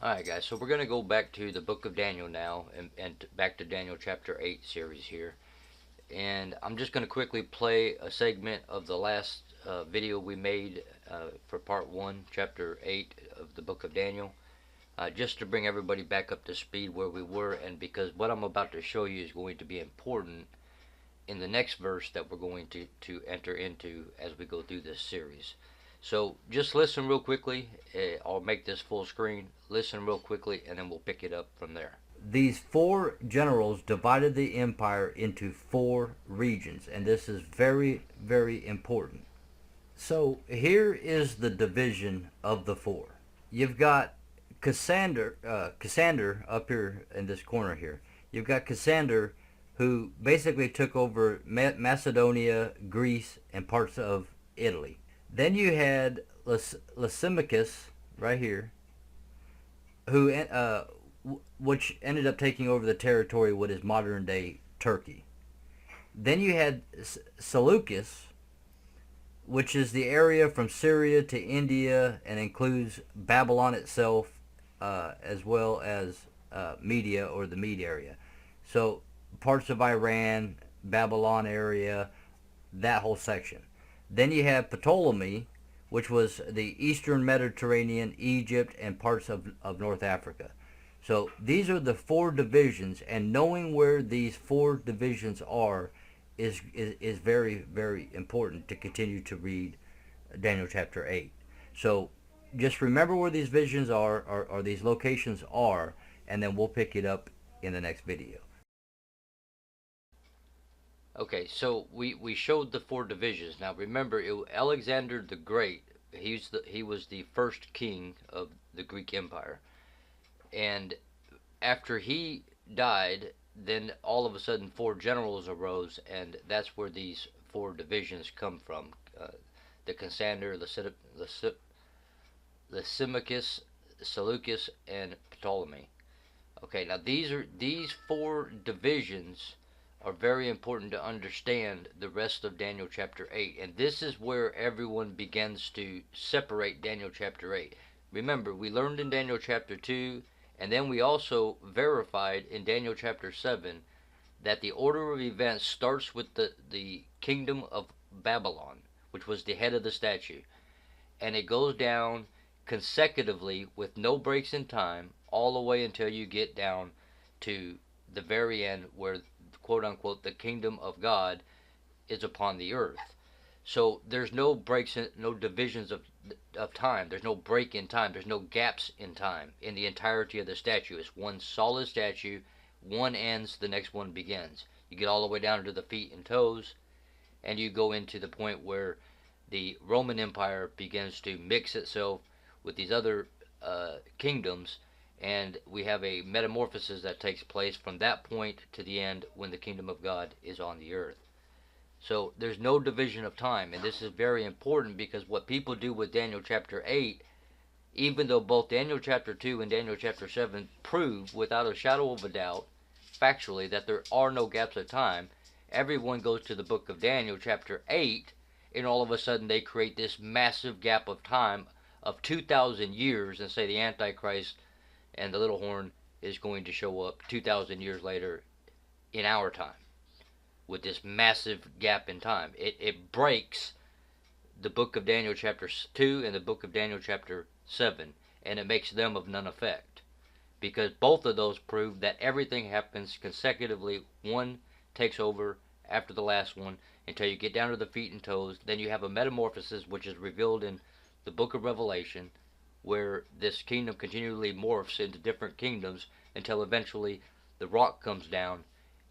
Alright guys, so we're going to go back to the book of Daniel now, and back to Daniel chapter 8 series here. And I'm just going to quickly play a segment of the last video we made for part 1, chapter 8 of the book of Daniel. Just to bring everybody back up to speed where we were, and because what I'm about to show you is going to be important in the next verse that we're going to enter into as we go through this series. So just listen real quickly. I'll make this full screen. Listen real quickly, and then we'll pick it up from there. These four generals divided the empire into four regions, and this is very, very important. So here is the division of the four. You've got Cassander up here in this corner here. You've got Cassander, who basically took over Macedonia, Greece, and parts of Italy. Then you had Lysimachus right here, who which ended up taking over the territory what is modern day Turkey. Then you had Seleucus, which is the area from Syria to India and includes Babylon itself, as well as Media, or the Mede area. So parts of Iran, Babylon area, that whole section. Then you have Ptolemy, which was the eastern Mediterranean, Egypt, and parts of North Africa. So these are the four divisions, and knowing where these four divisions are is very, very important to continue to read Daniel chapter 8. So just remember where these visions are, or these locations are, and then we'll pick it up in the next video. Okay, so we showed the four divisions. Now remember, Alexander the Great, he was the first king of the Greek Empire. And after he died, then all of a sudden four generals arose, and that's where these four divisions come from. The Cassander, Lysimachus, Seleucus, and Ptolemy. Okay, now these four divisions are very important to understand the rest of Daniel chapter 8. And this is where everyone begins to separate Daniel chapter 8. Remember, we learned in Daniel chapter 2, and then we also verified in Daniel chapter 7 that the order of events starts with the kingdom of Babylon, which was the head of the statue. And it goes down consecutively with no breaks in time all the way until you get down to the very end, where quote unquote the kingdom of God is upon the earth. So there's no breaks in, no divisions of time. There's no break in time. There's no gaps in time in the entirety of the statue. It's one solid statue. One ends, the next one begins. You get all the way down to the feet and toes, and you go into the point where the Roman Empire begins to mix itself with these other kingdoms, and we have a metamorphosis that takes place from that point to the end when the kingdom of God is on the earth. So there's no division of time, and this is very important, because what people do with Daniel chapter 8, even though both Daniel chapter 2 and Daniel chapter 7 prove without a shadow of a doubt factually that there are no gaps of time, everyone goes to the book of Daniel chapter 8, and all of a sudden they create this massive gap of time of 2,000 years and say the Antichrist and the little horn is going to show up 2,000 years later in our time, with this massive gap in time. It breaks the book of Daniel chapter 2 and the book of Daniel chapter 7, and it makes them of none effect, because both of those prove that everything happens consecutively. One takes over after the last one until you get down to the feet and toes. Then you have a metamorphosis, which is revealed in the book of Revelation, where this kingdom continually morphs into different kingdoms until eventually the rock comes down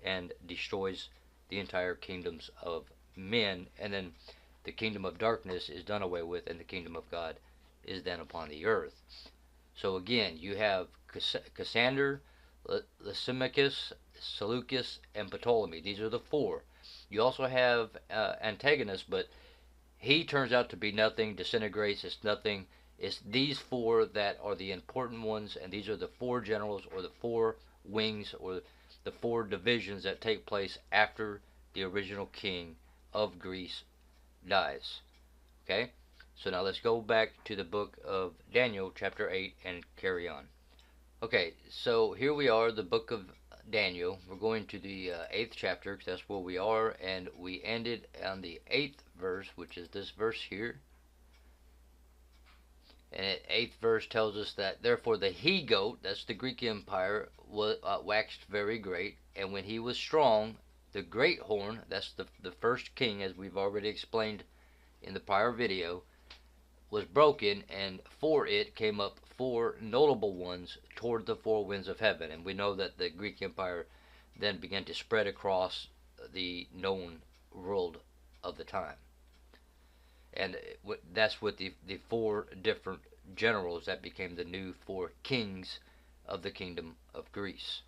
and destroys the entire kingdoms of men, and then the kingdom of darkness is done away with, and the kingdom of God is then upon the earth. So again, you have Cassander, Lysimachus, Seleucus, and Ptolemy. These are the four. You also have Antagonist, but he turns out to be nothing, disintegrates, it's nothing. It's these four that are the important ones, and these are the four generals, or the four wings, or the four divisions that take place after the original king of Greece dies. Okay? So now let's go back to the book of Daniel chapter 8 and carry on. Okay, so here we are, the book of Daniel. We're going to the 8th chapter, because that's where we are, and we ended on the 8th verse, which is this verse here. And the 8th verse tells us that, therefore the he-goat, that's the Greek empire, waxed very great, and when he was strong, the great horn, that's the first king, as we've already explained in the prior video, was broken, and for it came up four notable ones toward the four winds of heaven. And we know that the Greek Empire then began to spread across the known world of the time. And that's with the four different generals that became the new four kings of the kingdom of Greece.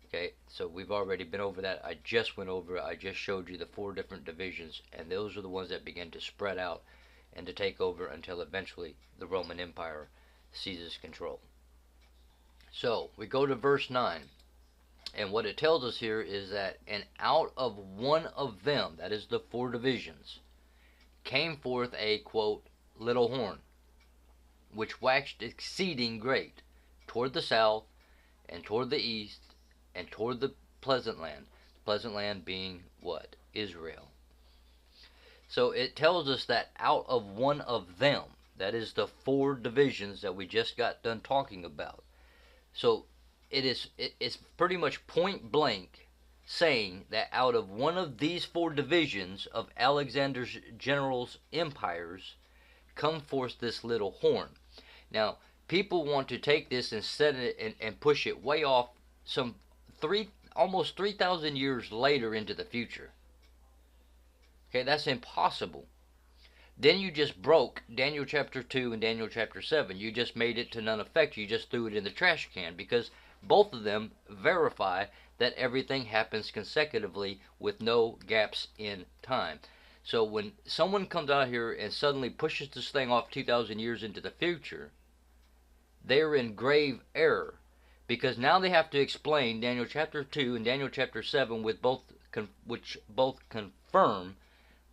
Okay, so we've already been over that. I just went over it. I just showed you the four different divisions, and those are the ones that began to spread out and to take over until eventually the Roman Empire seizes control. So we go to verse 9, and what it tells us here is that, and out of one of them, that is the four divisions, came forth a, quote, little horn, which waxed exceeding great, toward the south, and toward the east, and toward the pleasant land being what? Israel. So it tells us that out of one of them, that is the four divisions that we just got done talking about. So it's pretty much point blank saying that out of one of these four divisions of Alexander's generals' empires come forth this little horn. Now, people want to take this and set it and push it way off some almost 3,000 years later into the future. Okay, that's impossible. Then you just broke Daniel chapter 2 and Daniel chapter 7. You just made it to none effect. You just threw it in the trash can, because both of them verify that everything happens consecutively with no gaps in time. So when someone comes out here and suddenly pushes this thing off 2,000 years into the future, they're in grave error, because now they have to explain Daniel chapter 2 and Daniel chapter 7 which both confirm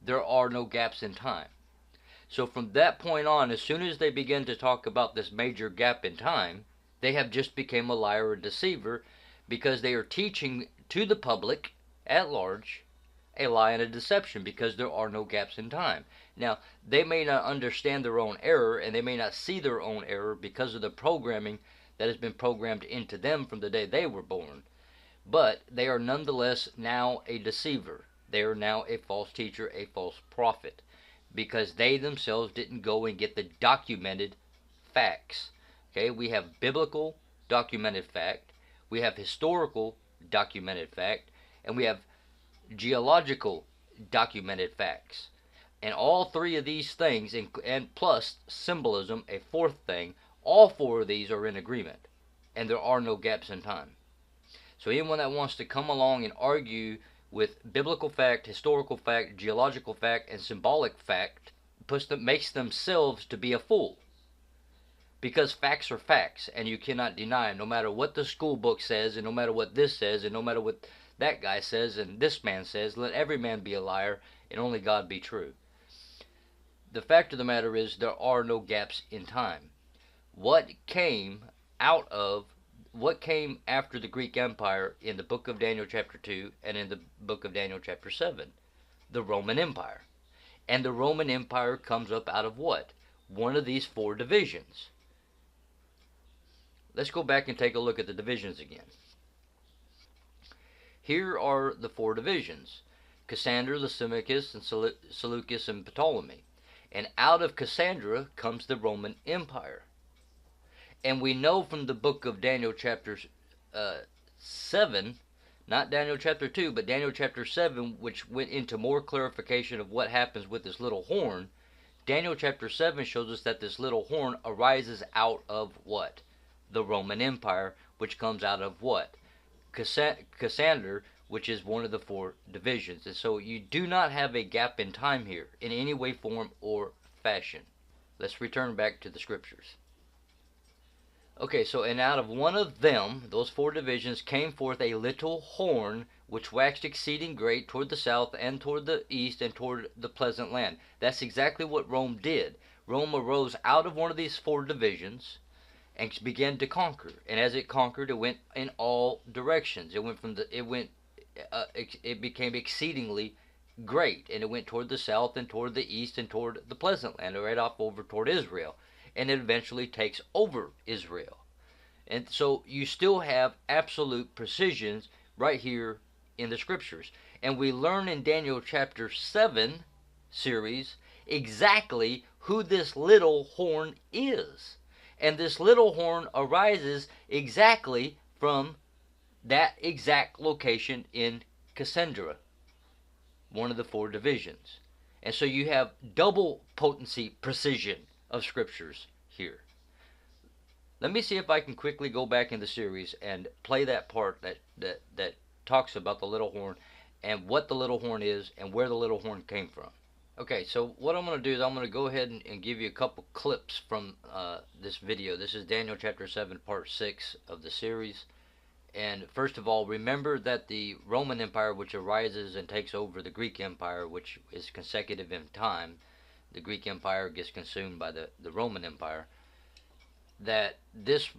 there are no gaps in time. So from that point on, as soon as they begin to talk about this major gap in time, they have just become a liar and deceiver, because they are teaching to the public at large a lie and a deception, because there are no gaps in time. Now, they may not understand their own error, and they may not see their own error because of the programming that has been programmed into them from the day they were born, but they are nonetheless now a deceiver. They are now a false teacher, a false prophet, because they themselves didn't go and get the documented facts. Okay, we have biblical documented fact, we have historical documented fact, and we have geological documented facts. And all three of these things, and plus symbolism, a fourth thing, all four of these are in agreement, and there are no gaps in time. So anyone that wants to come along and argue with biblical fact, historical fact, geological fact, and symbolic fact makes themselves to be a fool. Because facts are facts, and you cannot deny them, no matter what the school book says, and no matter what this says, and no matter what that guy says, and this man says. Let every man be a liar, and only God be true. The fact of the matter is, there are no gaps in time. What came after the Greek Empire in the book of Daniel chapter 2 and in the book of Daniel chapter 7? The Roman Empire. And the Roman Empire comes up out of what? One of these four divisions. Let's go back and take a look at the divisions again. Here are the four divisions: Cassander, Lysimachus, and Seleucus, and Ptolemy. And out of Cassandra comes the Roman Empire. And we know from the book of Daniel chapter 7, not Daniel chapter 2, but Daniel chapter 7, which went into more clarification of what happens with this little horn. Daniel chapter 7 shows us that this little horn arises out of what? The Roman Empire, which comes out of what? Cassander, which is one of the four divisions. And so you do not have a gap in time here in any way, form, or fashion. Let's return back to the scriptures. Okay, so and out of one of them, those four divisions, came forth a little horn, which waxed exceeding great toward the south, and toward the east, and toward the pleasant land. That's exactly what Rome did. Rome arose out of one of these four divisions, and began to conquer. And as it conquered, it went in all directions. It became exceedingly great, and it went toward the south and toward the east and toward the pleasant land, right off over toward Israel, and it eventually takes over Israel. And so you still have absolute precisions right here in the scriptures. And we learn in Daniel chapter 7 series exactly who this little horn is. And this little horn arises exactly from that exact location in Cassandra, one of the four divisions. And so you have double potency precision of scriptures here. Let me see if I can quickly go back in the series and play that part that talks about the little horn and what the little horn is and where the little horn came from. Okay, so what I'm going to do is I'm going to go ahead and give you a couple clips from this video. This is Daniel chapter 7 part 6 of the series. And first of all, remember that the Roman Empire, which arises and takes over the Greek Empire, which is consecutive in time, the Greek Empire gets consumed by the Roman Empire, that this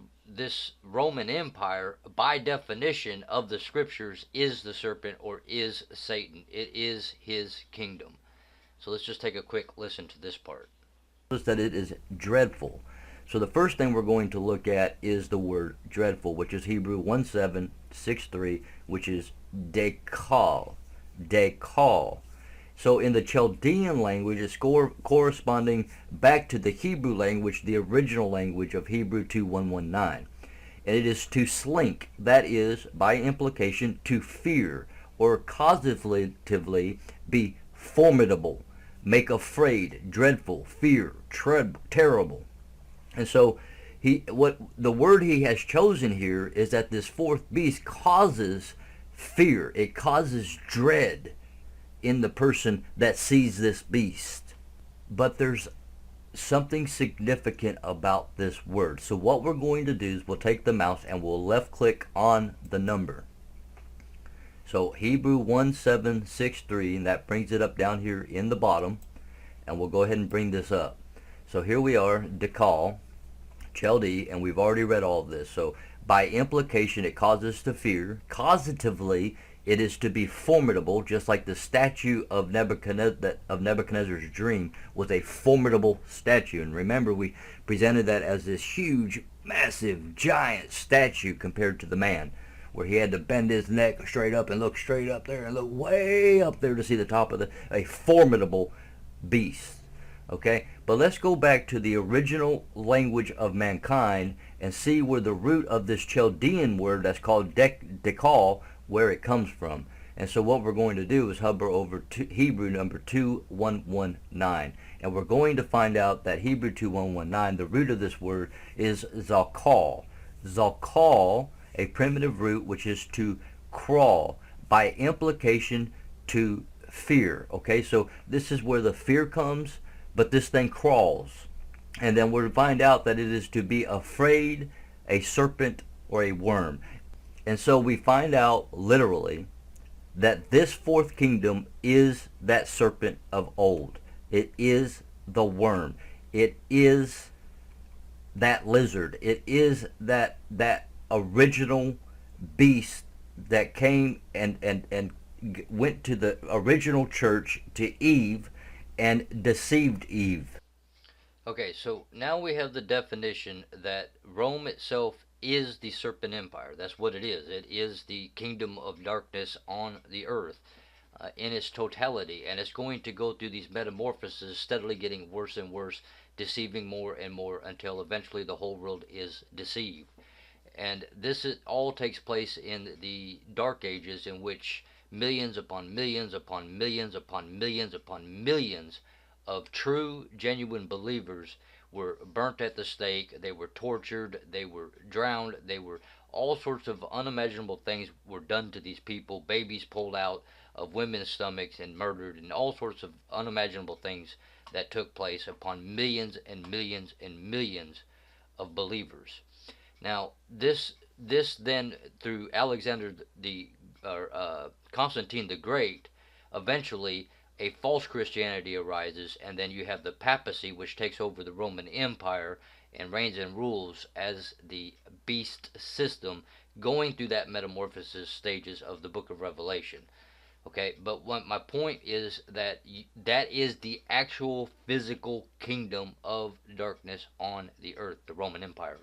Roman Empire, by definition of the scriptures, is the serpent or is Satan. It is his kingdom. So let's just take a quick listen to this part. That it is dreadful. So the first thing we're going to look at is the word dreadful, which is Hebrew 1763, which is dekal. Dekal. So in the Chaldean language, it's corresponding back to the Hebrew language, the original language of Hebrew 2119. And it is to slink, that is, by implication, to fear, or causatively be formidable, make afraid, dreadful, fear, terrible. And so what the word he has chosen here is that this fourth beast causes fear. It causes dread in the person that sees this beast. But there's something significant about this word. So what we're going to do is we'll take the mouse and we'll left click on the number. So Hebrew 1763, and that brings it up down here in the bottom. And we'll go ahead and bring this up. So here we are, Dekal, Chaldee, and we've already read all of this. So by implication, it causes to fear. Causatively, it is to be formidable, just like the statue of Nebuchadnezzar's dream was a formidable statue. And remember, we presented that as this huge, massive, giant statue compared to the man, where he had to bend his neck straight up and look straight up there and look way up there to see the top of a formidable beast. Okay, but let's go back to the original language of mankind and see where the root of this Chaldean word that's called dekal, where it comes from. And so what we're going to do is hover over to Hebrew number 2119. And we're going to find out that Hebrew 2119, the root of this word is zakal. Zakal, a primitive root which is to crawl, by implication to fear. Okay, so this is where the fear comes, but this thing crawls. And then we'll find out that it is to be afraid, a serpent, or a worm. And so we find out literally that this fourth kingdom is that serpent of old. It is the worm. It is that lizard. It is that original beast that came and went to the original church, to Eve, and deceived Eve. Okay, so now we have the definition that Rome itself is the serpent empire. That's what it is. It is the kingdom of darkness on the earth in its totality, and it's going to go through these metamorphoses, steadily getting worse and worse, deceiving more and more, until eventually the whole world is deceived. And this all takes place in the Dark Ages, in which millions upon millions upon millions upon millions upon millions of true, genuine believers were burnt at the stake. They were tortured. They were drowned. They were all sorts of unimaginable things were done to these people. Babies pulled out of women's stomachs and murdered, and all sorts of unimaginable things that took place upon millions and millions and millions of believers. Now, this then, through Alexander Constantine the Great, eventually a false Christianity arises, and then you have the papacy, which takes over the Roman Empire, and reigns and rules as the beast system, going through that metamorphosis stages of the book of Revelation. Okay, but what my point is that that is the actual physical kingdom of darkness on the earth, the Roman Empire.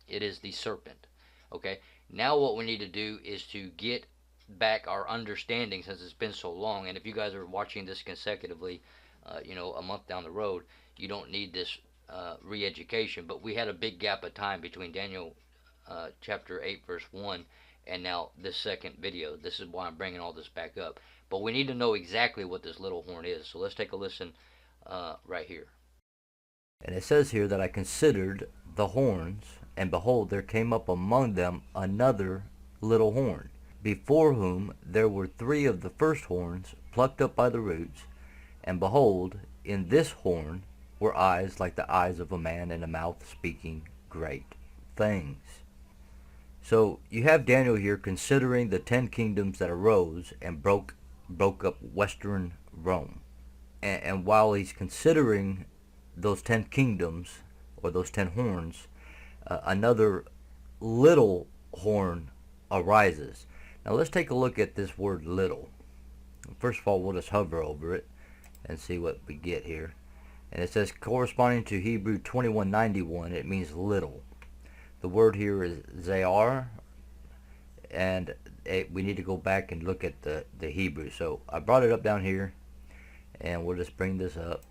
It is the serpent. Okay, now what we need to do is to get back our understanding, since it's been so long. And if you guys are watching this consecutively, a month down the road, you don't need this re-education. But we had a big gap of time between Daniel chapter 8 verse 1 and now this second video. This is why I'm bringing all this back up. But we need to know exactly what this little horn is. So let's take a listen right here. And it says here that I considered the horns, and behold, there came up among them another little horn, before whom there were three of the first horns plucked up by the roots. And behold, in this horn were eyes like the eyes of a man, and a mouth speaking great things. So you have Daniel here considering the 10 kingdoms that arose and broke up Western Rome. And while he's considering those 10 kingdoms, or those 10 horns, another little horn arises. Now let's take a look at this word little. First of all, we'll just hover over it and see what we get here. And it says, corresponding to Hebrew 2191, it means little. The word here is zayar, and we need to go back and look at the Hebrew. So I brought it up down here, and we'll just bring this up.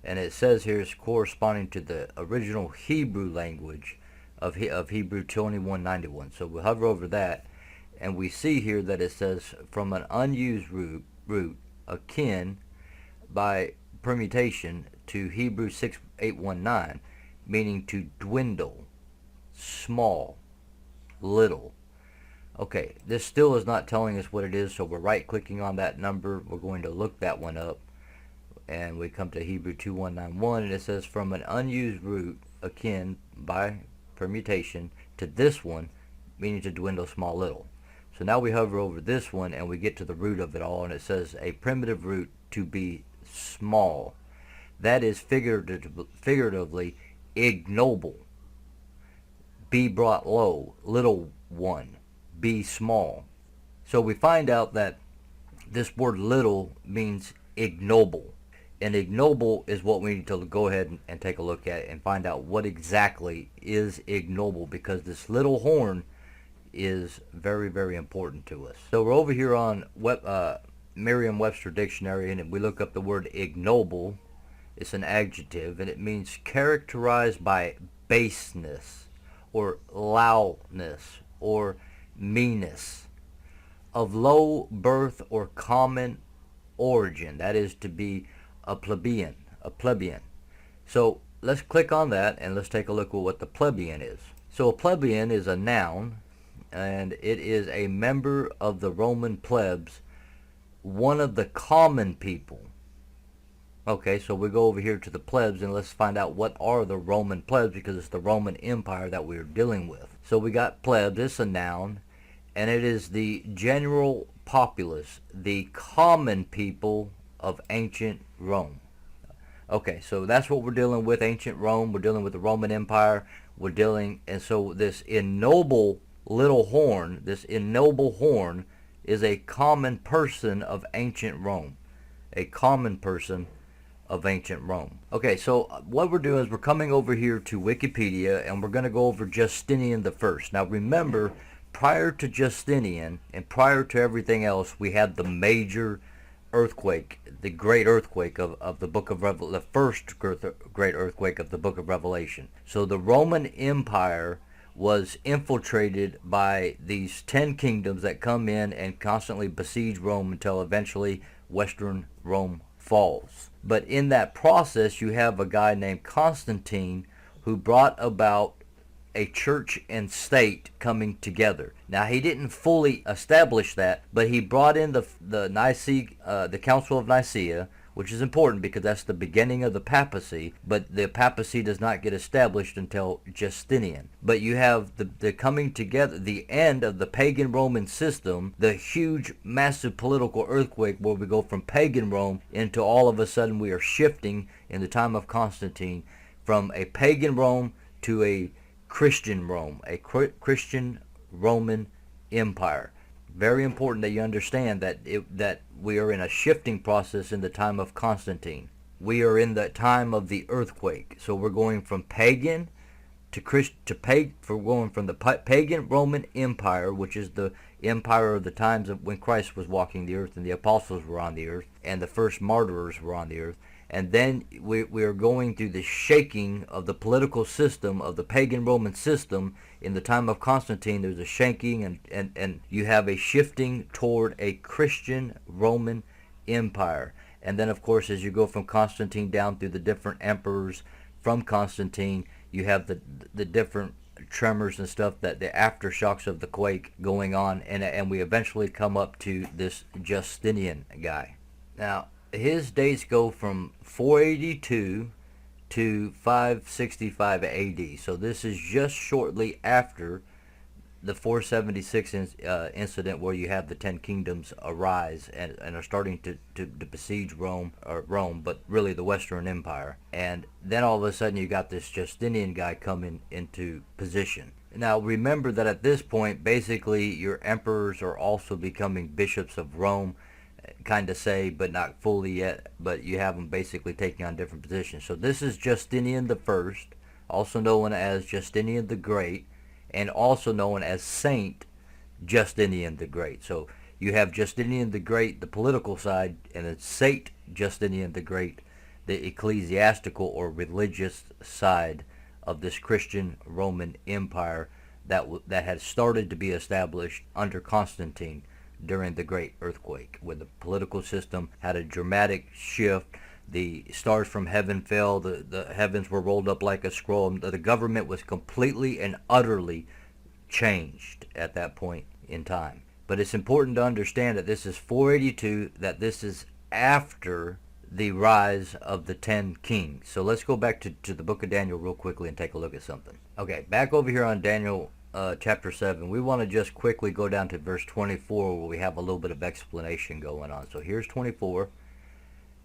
And it says here it's corresponding to the original Hebrew language of Hebrew 2191. So we'll hover over that, and we see here that it says from an unused root akin by permutation to Hebrew 6819, meaning to dwindle, small, little. Okay, this still is not telling us what it is, so we're right clicking on that number. We're going to look that one up, and we come to Hebrew 2191, and it says from an unused root akin by permutation to this one, meaning to dwindle, small, little. So now we hover over this one and we get to the root of it all, and it says a primitive root to be small. That is figuratively ignoble. Be brought low, little one. Be small. So we find out that this word little means ignoble. And ignoble is what we need to go ahead and take a look at and find out what exactly is ignoble, because this little horn is very, very important to us. So we're over here on Merriam-Webster Dictionary, and we look up the word ignoble. It's an adjective, and it means characterized by baseness or loudness or meanness, of low birth or common origin. That is to be a plebeian. So let's click on that and let's take a look at what the plebeian is. So a plebeian is a noun, and it is a member of the Roman plebs, one of the common people. Okay, so we go over here to the plebs and let's find out what are the Roman plebs, because it's the Roman Empire that we're dealing with. So we got plebs, it's a noun, and it is the general populace, the common people of ancient Rome. Okay, so that's what we're dealing with, ancient Rome. We're dealing with the Roman Empire. And so this ignoble little horn, this ignoble horn, is a common person of ancient Rome. A common person of ancient Rome. Okay, so what we're doing is we're coming over here to Wikipedia, and we're going to go over Justinian the First. Now remember, prior to Justinian and prior to everything else, we had the major earthquake, the great earthquake of the book of Revelation, the first great earthquake of the book of Revelation. So the Roman Empire was infiltrated by these 10 kingdoms that come in and constantly besiege Rome until eventually Western Rome falls. But in that process, you have a guy named Constantine who brought about a church and state coming together. Now, he didn't fully establish that, but he brought in the Council of Nicaea, which is important because that's the beginning of the papacy, but the papacy does not get established until Justinian. But you have the coming together, the end of the pagan Roman system, the huge, massive political earthquake where we go from pagan Rome into all of a sudden we are shifting in the time of Constantine from a pagan Rome to a Christian Rome, a Christian Roman Empire. Very important that you understand that we are in a shifting process in the time of Constantine. We are in the time of the earthquake. So we're going from pagan to we're going from the pagan Roman Empire, which is the empire of the times of when Christ was walking the earth and the apostles were on the earth and the first martyrs were on the earth. And then we are going through the shaking of the political system of the pagan Roman system. In the time of Constantine, there's a shaking, and you have a shifting toward a Christian Roman Empire. And then, of course, as you go from Constantine down through the different emperors from Constantine, you have the different tremors and stuff, that the aftershocks of the quake going on, and we eventually come up to this Justinian guy. Now, his dates go from 482 to 565 AD. So this is just shortly after the 476 incident, where you have the 10 kingdoms arise and are starting to besiege Rome, but really the Western Empire. And then all of a sudden you got this Justinian guy coming into position. Now remember that at this point, basically your emperors are also becoming bishops of Rome, kind of say, but not fully yet, but you have them basically taking on different positions. So this is Justinian the First, also known as Justinian the Great, and also known as Saint Justinian the Great. So you have Justinian the Great, the political side, and then Saint Justinian the Great, the ecclesiastical or religious side of this Christian Roman Empire that had started to be established under Constantine during the Great Earthquake, when the political system had a dramatic shift. The stars from heaven fell, the heavens were rolled up like a scroll. The government was completely and utterly changed at that point in time. But it's important to understand that this is 482, that this is after the rise of the 10 kings. So let's go back to the book of Daniel real quickly and take a look at something. Okay, back over here on Daniel chapter 7, we want to just quickly go down to verse 24, where we have a little bit of explanation going on. So here's 24.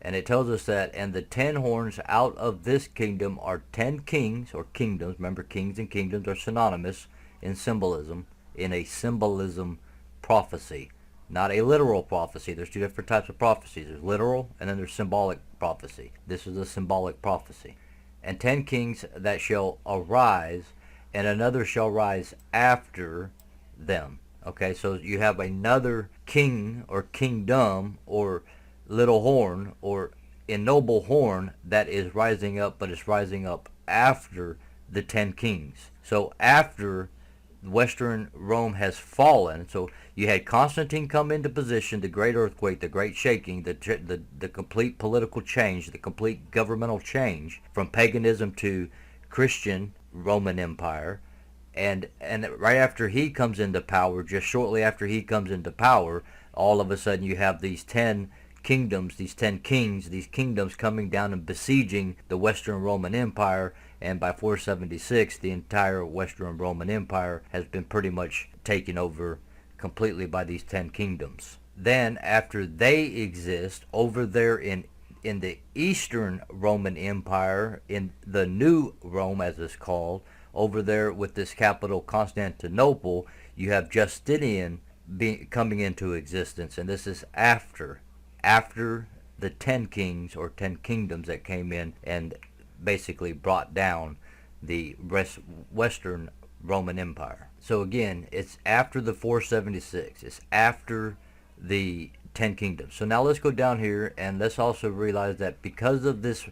And it tells us that, and the 10 horns out of this kingdom are 10 kings, or kingdoms. Remember, kings and kingdoms are synonymous in symbolism, in a symbolism prophecy. Not a literal prophecy. There's two different types of prophecies. There's literal, and then there's symbolic prophecy. This is a symbolic prophecy. And 10 kings that shall arise, and another shall rise after them. Okay, so you have another king, or kingdom, or little horn, or ennoble horn, that is rising up, but it's rising up after the 10 kings. So after Western Rome has fallen, so you had Constantine come into position, the great earthquake, the great shaking, the complete political change, the complete governmental change from paganism to Christian Roman Empire, and right after he comes into power, just shortly after he comes into power, all of a sudden you have these 10 kingdoms, these 10 kings, these kingdoms coming down and besieging the Western Roman Empire, and by 476 the entire Western Roman Empire has been pretty much taken over completely by these 10 kingdoms. Then after they exist over there in the Eastern Roman Empire, in the New Rome as it's called, over there with this capital Constantinople, you have Justinian coming into existence, and this is after the 10 kings or 10 kingdoms that came in and basically brought down the Western Roman Empire. So again, it's after the 476. It's after the 10 kingdoms. So now let's go down here, and let's also realize that because of this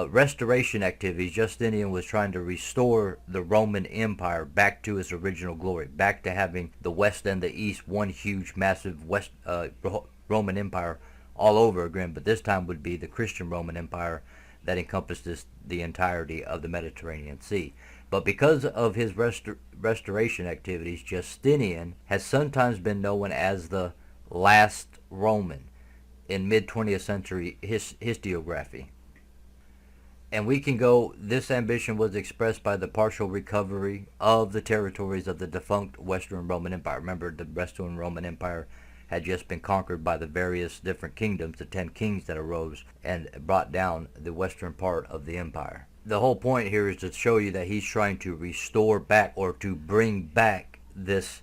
restoration activities, Justinian was trying to restore the Roman Empire back to its original glory, back to having the West and the East one huge, massive Roman Empire all over again, but this time would be the Christian Roman Empire that encompasses the entirety of the Mediterranean Sea. But because of his restoration activities, Justinian has sometimes been known as the last Roman in mid-20th century historiography. And we can go, this ambition was expressed by the partial recovery of the territories of the defunct Western Roman Empire. Remember, the Western Roman Empire had just been conquered by the various different kingdoms, the 10 kings that arose and brought down the western part of the empire. the whole point here is to show you that he's trying to restore back, or to bring back this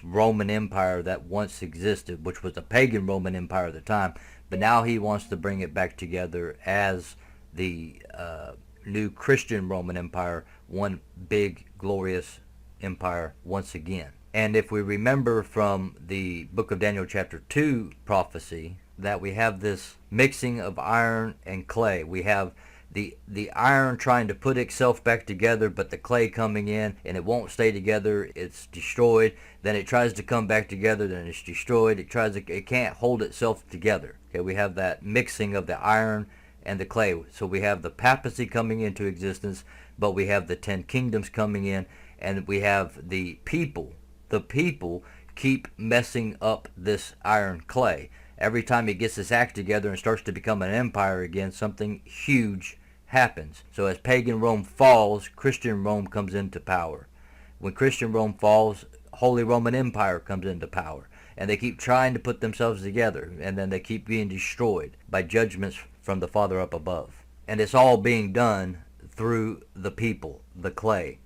Roman Empire that once existed, which was a pagan Roman Empire at the time, but now he wants to bring it back together as the new Christian Roman Empire, one big glorious empire once again. And if we remember from the book of Daniel chapter 2 prophecy, that we have this mixing of iron and clay. We have the iron trying to put itself back together, but the clay coming in and it won't stay together. It's destroyed. Then it tries to come back together. Then it's destroyed. It can't hold itself together. Okay, we have that mixing of the iron and the clay. So we have the papacy coming into existence, but we have the 10 kingdoms coming in, and we have the people. The people keep messing up this iron clay. Every time it gets its act together and starts to become an empire again, something huge happens. So as pagan Rome falls, Christian Rome comes into power. When Christian Rome falls, Holy Roman Empire comes into power. And they keep trying to put themselves together, and then they keep being destroyed by judgments from the Father up above. And it's all being done through the people, the clay.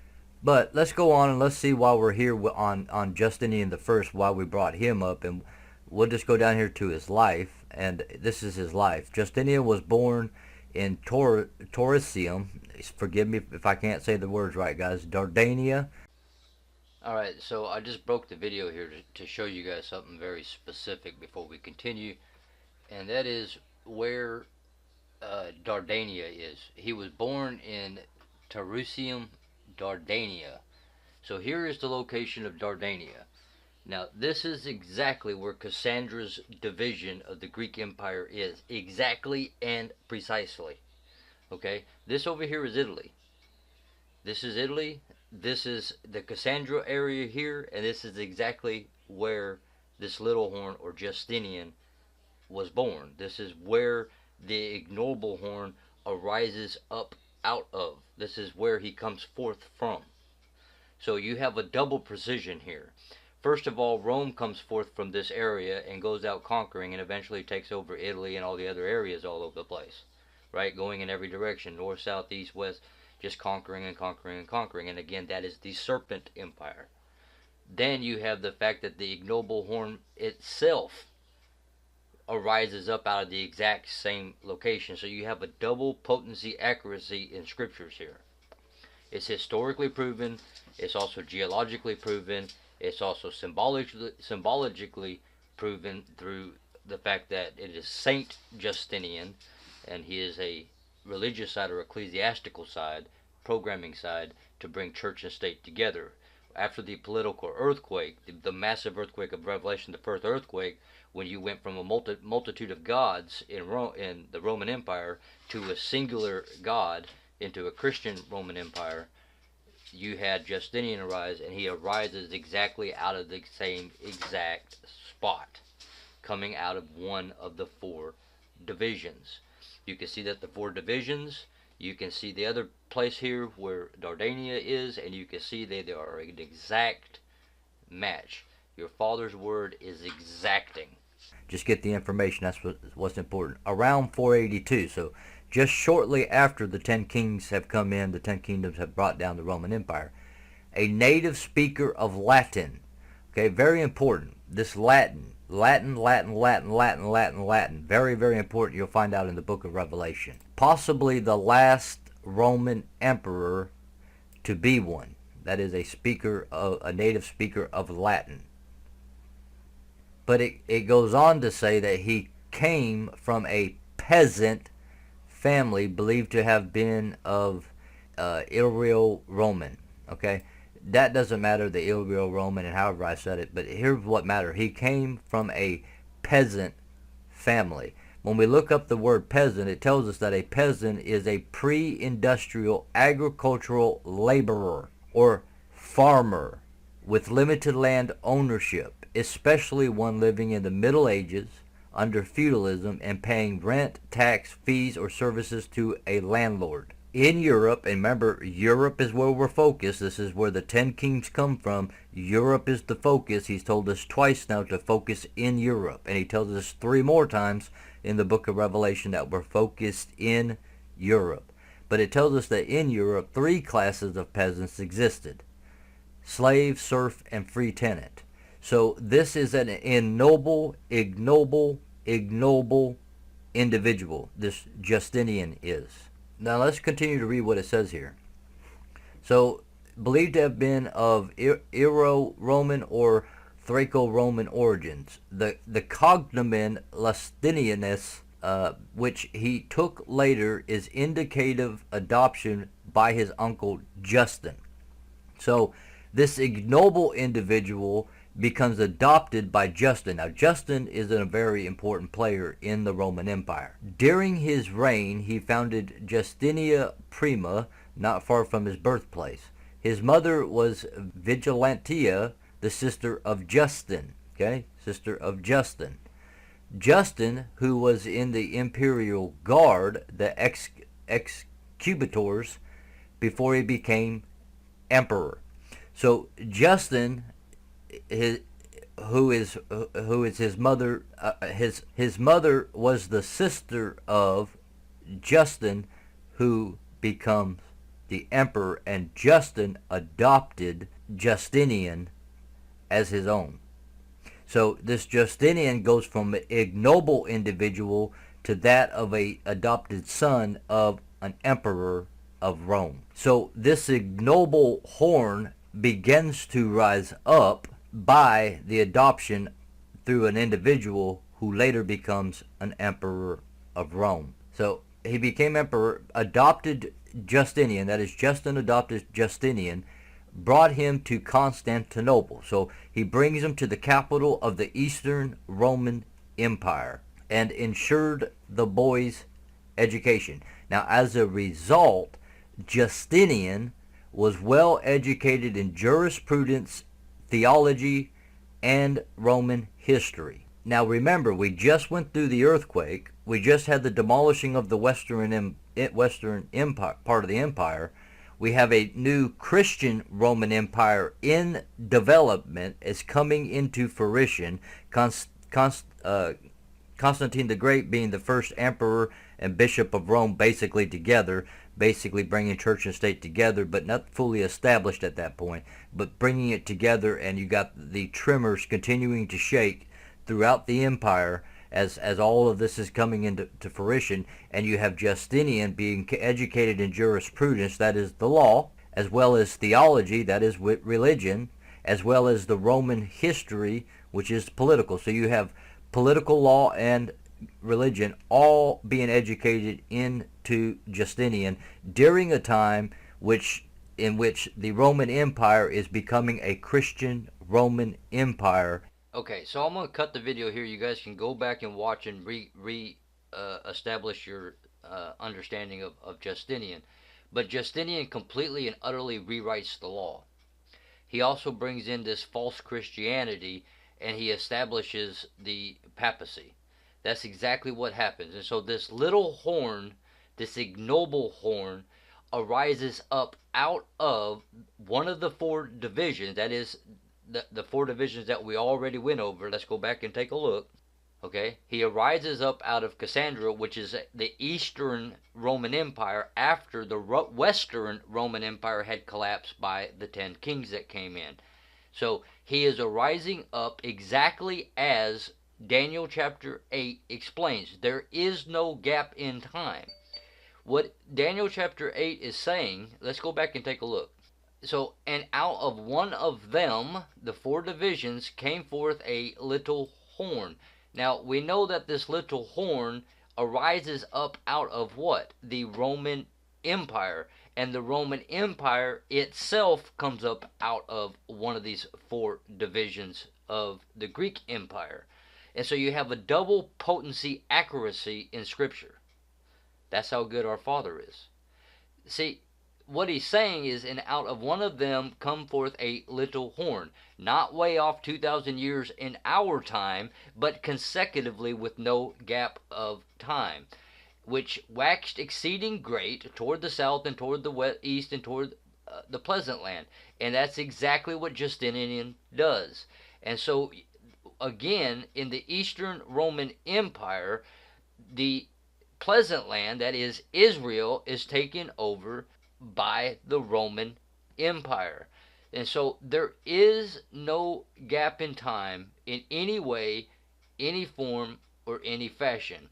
But let's go on and let's see why we're here on Justinian I, why we brought him up, and we'll just go down here to his life, and this is his life. Justinian was born in Taurisium. Forgive me if I can't say the words right, guys. Dardania. Alright, so I just broke the video here to show you guys something very specific before we continue, and that is where Dardania is. He was born in Taurisium, Dardania. So here is the location of Dardania. Now, this is exactly where Cassandra's division of the Greek Empire is. Exactly and precisely. Okay? This over here is Italy. This is Italy. This is the Cassandra area here. And this is exactly where this little horn, or Justinian, was born. This is where the ignoble horn arises up out of. This is where he comes forth from. So you have a double precision here. First of all, Rome comes forth from this area and goes out conquering, and eventually takes over Italy and all the other areas all over the place, right? Going in every direction, north, south, east, west, just conquering and conquering and conquering. And again, that is the Serpent Empire. Then you have the fact that the ignoble horn itself arises up out of the exact same location. So you have a double potency accuracy in scriptures here. It's historically proven. It's also geologically proven. It's also symbolically proven through the fact that it is Saint Justinian, and he is a religious side or ecclesiastical side, programming side, to bring church and state together. After the political earthquake, the massive earthquake of Revelation, the first earthquake, when you went from a multitude of gods in the Roman Empire to a singular God, into a Christian Roman Empire, you had Justinian arise, and he arises exactly out of the same exact spot, coming out of one of the 4 divisions. You can see that the 4 divisions, you can see the other place here where Dardania is, and you can see they are an exact match. Your Father's word is exacting. Just get the information. That's what's important. Around 482, so just shortly after the 10 kings have come in, the 10 kingdoms have brought down the Roman Empire, a native speaker of Latin. Okay, very important. This Latin. Very, very important. You'll find out in the book of Revelation. Possibly the last Roman emperor to be one. That is a native speaker of Latin. But it goes on to say that he came from a peasant family believed to have been of Illyrio Roman. Okay, that doesn't matter, the Illyrio Roman and however I said it, but here's what matters. He came from a peasant family. When we look up the word peasant, it tells us that a peasant is a pre-industrial agricultural laborer or farmer with limited land ownership, especially one living in the Middle Ages under feudalism and paying rent, tax, fees, or services to a landlord. In Europe, and remember, Europe is where we're focused. This is where the 10 kings come from. Europe is the focus. He's told us twice now to focus in Europe. And he tells us 3 more times in the book of Revelation that we're focused in Europe. but it tells us that in Europe, three classes of peasants existed: slave, serf, and free tenant. So this is an ignoble individual, this Justinian is. Now let's continue to read what it says here. So, believed to have been of Iro-Roman or Thraco-Roman origins. The cognomen Lustinus, which he took later, is indicative adoption by his uncle Justin. So, this ignoble individual becomes adopted by Justin. Now, Justin is a very important player in the Roman Empire. During his reign, he founded Justinia Prima, not far from his birthplace. His mother was Vigilantia, the sister of Justin. Okay, sister of Justin. Justin, who was in the imperial guard, the excubators, before he became emperor. So Justin, who is his mother, his mother was the sister of Justin, who becomes the emperor, and Justin adopted Justinian as his own. So this Justinian goes from an ignoble individual to that of a adopted son of an emperor of Rome. So this ignoble horn begins to rise up by the adoption through an individual who later becomes an emperor of Rome. So he became emperor, adopted Justinian, that is, Justin adopted Justinian, brought him to Constantinople. So he brings him to the capital of the Eastern Roman Empire and ensured the boy's education. Now, as a result, Justinian was well educated in jurisprudence, theology, and Roman history. Now remember, we just went through the earthquake. We just had the demolishing of the Western Empire, part of the empire. We have a new Christian Roman Empire in development, is coming into fruition. Constantine the Great being the first emperor and bishop of Rome, basically together, basically bringing church and state together, but not fully established at that point, but bringing it together, and you got the tremors continuing to shake throughout the empire as all of this is coming into fruition. And you have Justinian being educated in jurisprudence, that is the law, as well as theology, that is religion, as well as the Roman history, which is political. So you have political law and religion all being educated into Justinian during a time in which the Roman Empire is becoming a Christian Roman Empire. Okay, so I'm going to cut the video here. You guys can go back and watch and establish your understanding of Justinian. But Justinian completely and utterly rewrites the law. He also brings in this false Christianity, and he establishes the papacy. That's exactly what happens. And so this little horn, this ignoble horn, arises up out of one of the four divisions. That is the four divisions that we already went over. Let's go back and take a look. Okay, he arises up out of Cassandra, which is the Eastern Roman Empire, after the Western Roman Empire had collapsed by the 10 kings that came in. So he is arising up exactly as Daniel chapter 8 explains. There is no gap in time. What Daniel chapter 8 is saying, let's go back and take a look. So, and out of one of them, the four divisions, came forth a little horn. Now, we know that this little horn arises up out of what? The Roman Empire. And the Roman Empire itself comes up out of one of these four divisions of the Greek Empire. And so you have a double potency accuracy in Scripture. That's how good our Father is. See, what he's saying is, and out of one of them come forth a little horn, not way off 2,000 years in our time, but consecutively with no gap of time, which waxed exceeding great toward the south and toward the east and toward the pleasant land. And that's exactly what Justinian does. And so, again, in the Eastern Roman Empire, the pleasant land, that is Israel, is taken over by the Roman Empire. And so there is no gap in time in any way, any form, or any fashion.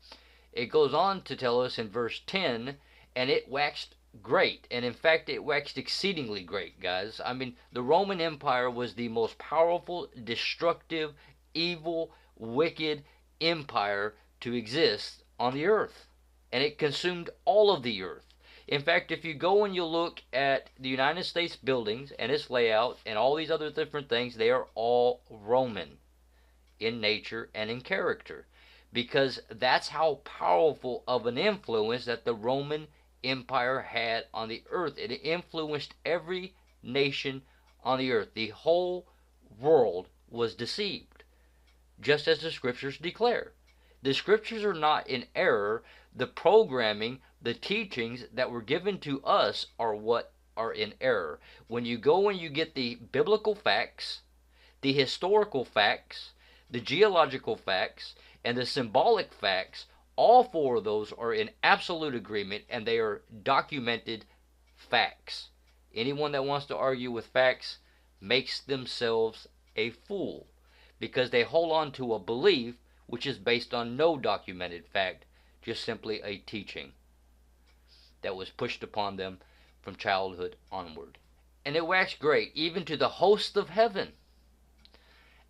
It goes on to tell us in verse 10, and it waxed great. And in fact, it waxed exceedingly great, guys. I mean, the Roman Empire was the most powerful, destructive, evil, wicked empire to exist on the earth. And it consumed all of the earth. In fact, if you go and you look at the United States buildings and its layout and all these other different things, they are all Roman in nature and in character, because that's how powerful of an influence that the Roman Empire had on the earth. It influenced every nation on the earth. The whole world was deceived, just as the scriptures declare. The scriptures are not in error. The programming, the teachings that were given to us are what are in error. When you go and you get the biblical facts, the historical facts, the geological facts, and the symbolic facts, all four of those are in absolute agreement, and they are documented facts. Anyone that wants to argue with facts makes themselves a fool, because they hold on to a belief which is based on no documented fact, just simply a teaching that was pushed upon them from childhood onward. And it waxed great, even to the host of heaven.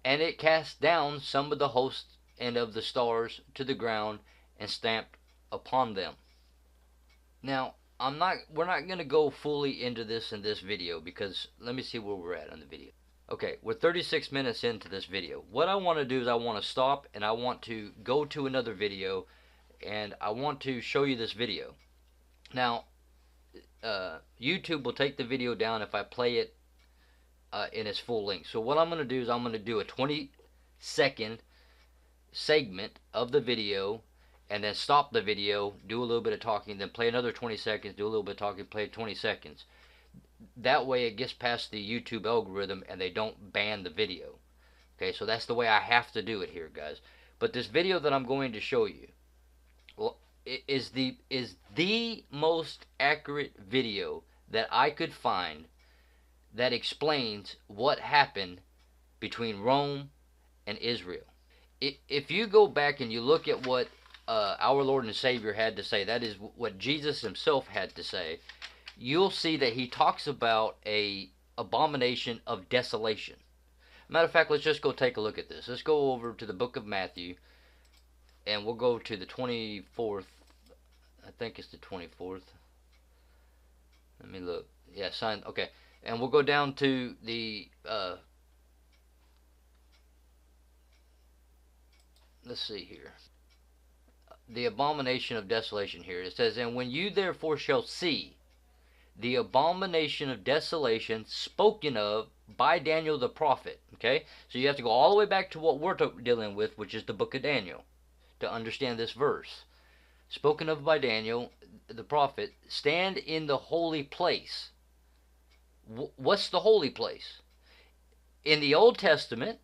And it cast down some of the hosts and of the stars to the ground, and stamped upon them. Now, we're not going to go fully into this in this video, because let me see where we're at on the video. Okay, we're 36 minutes into this video. What I want to do is I want to stop, and I want to go to another video, and I want to show you this video. Now, YouTube will take the video down if I play it in its full length. So what I'm going to do is I'm going to do a 20-second segment of the video, and then stop the video, do a little bit of talking, then play another 20 seconds, do a little bit of talking, play 20 seconds. That way it gets past the YouTube algorithm and they don't ban the video. Okay, so that's the way I have to do it here, guys. But this video that I'm going to show you, well, is the most accurate video that I could find that explains what happened between Rome and Israel. If you go back and you look at what our Lord and Savior had to say, that is what Jesus himself had to say, you'll see that he talks about a abomination of desolation. Matter of fact, let's just go take a look at this. Let's go over to the book of Matthew, and we'll go to the 24th. I think it's the 24th. Let me look. Yeah, sign. Okay, and we'll go down to the let's see here. The abomination of desolation here. It says, "And when you therefore shall see the abomination of desolation spoken of by Daniel the prophet." Okay, so you have to go all the way back to what we're dealing with, which is the book of Daniel, to understand this verse. Spoken of by Daniel the prophet, stand in the holy place. What's the holy place? In the Old Testament,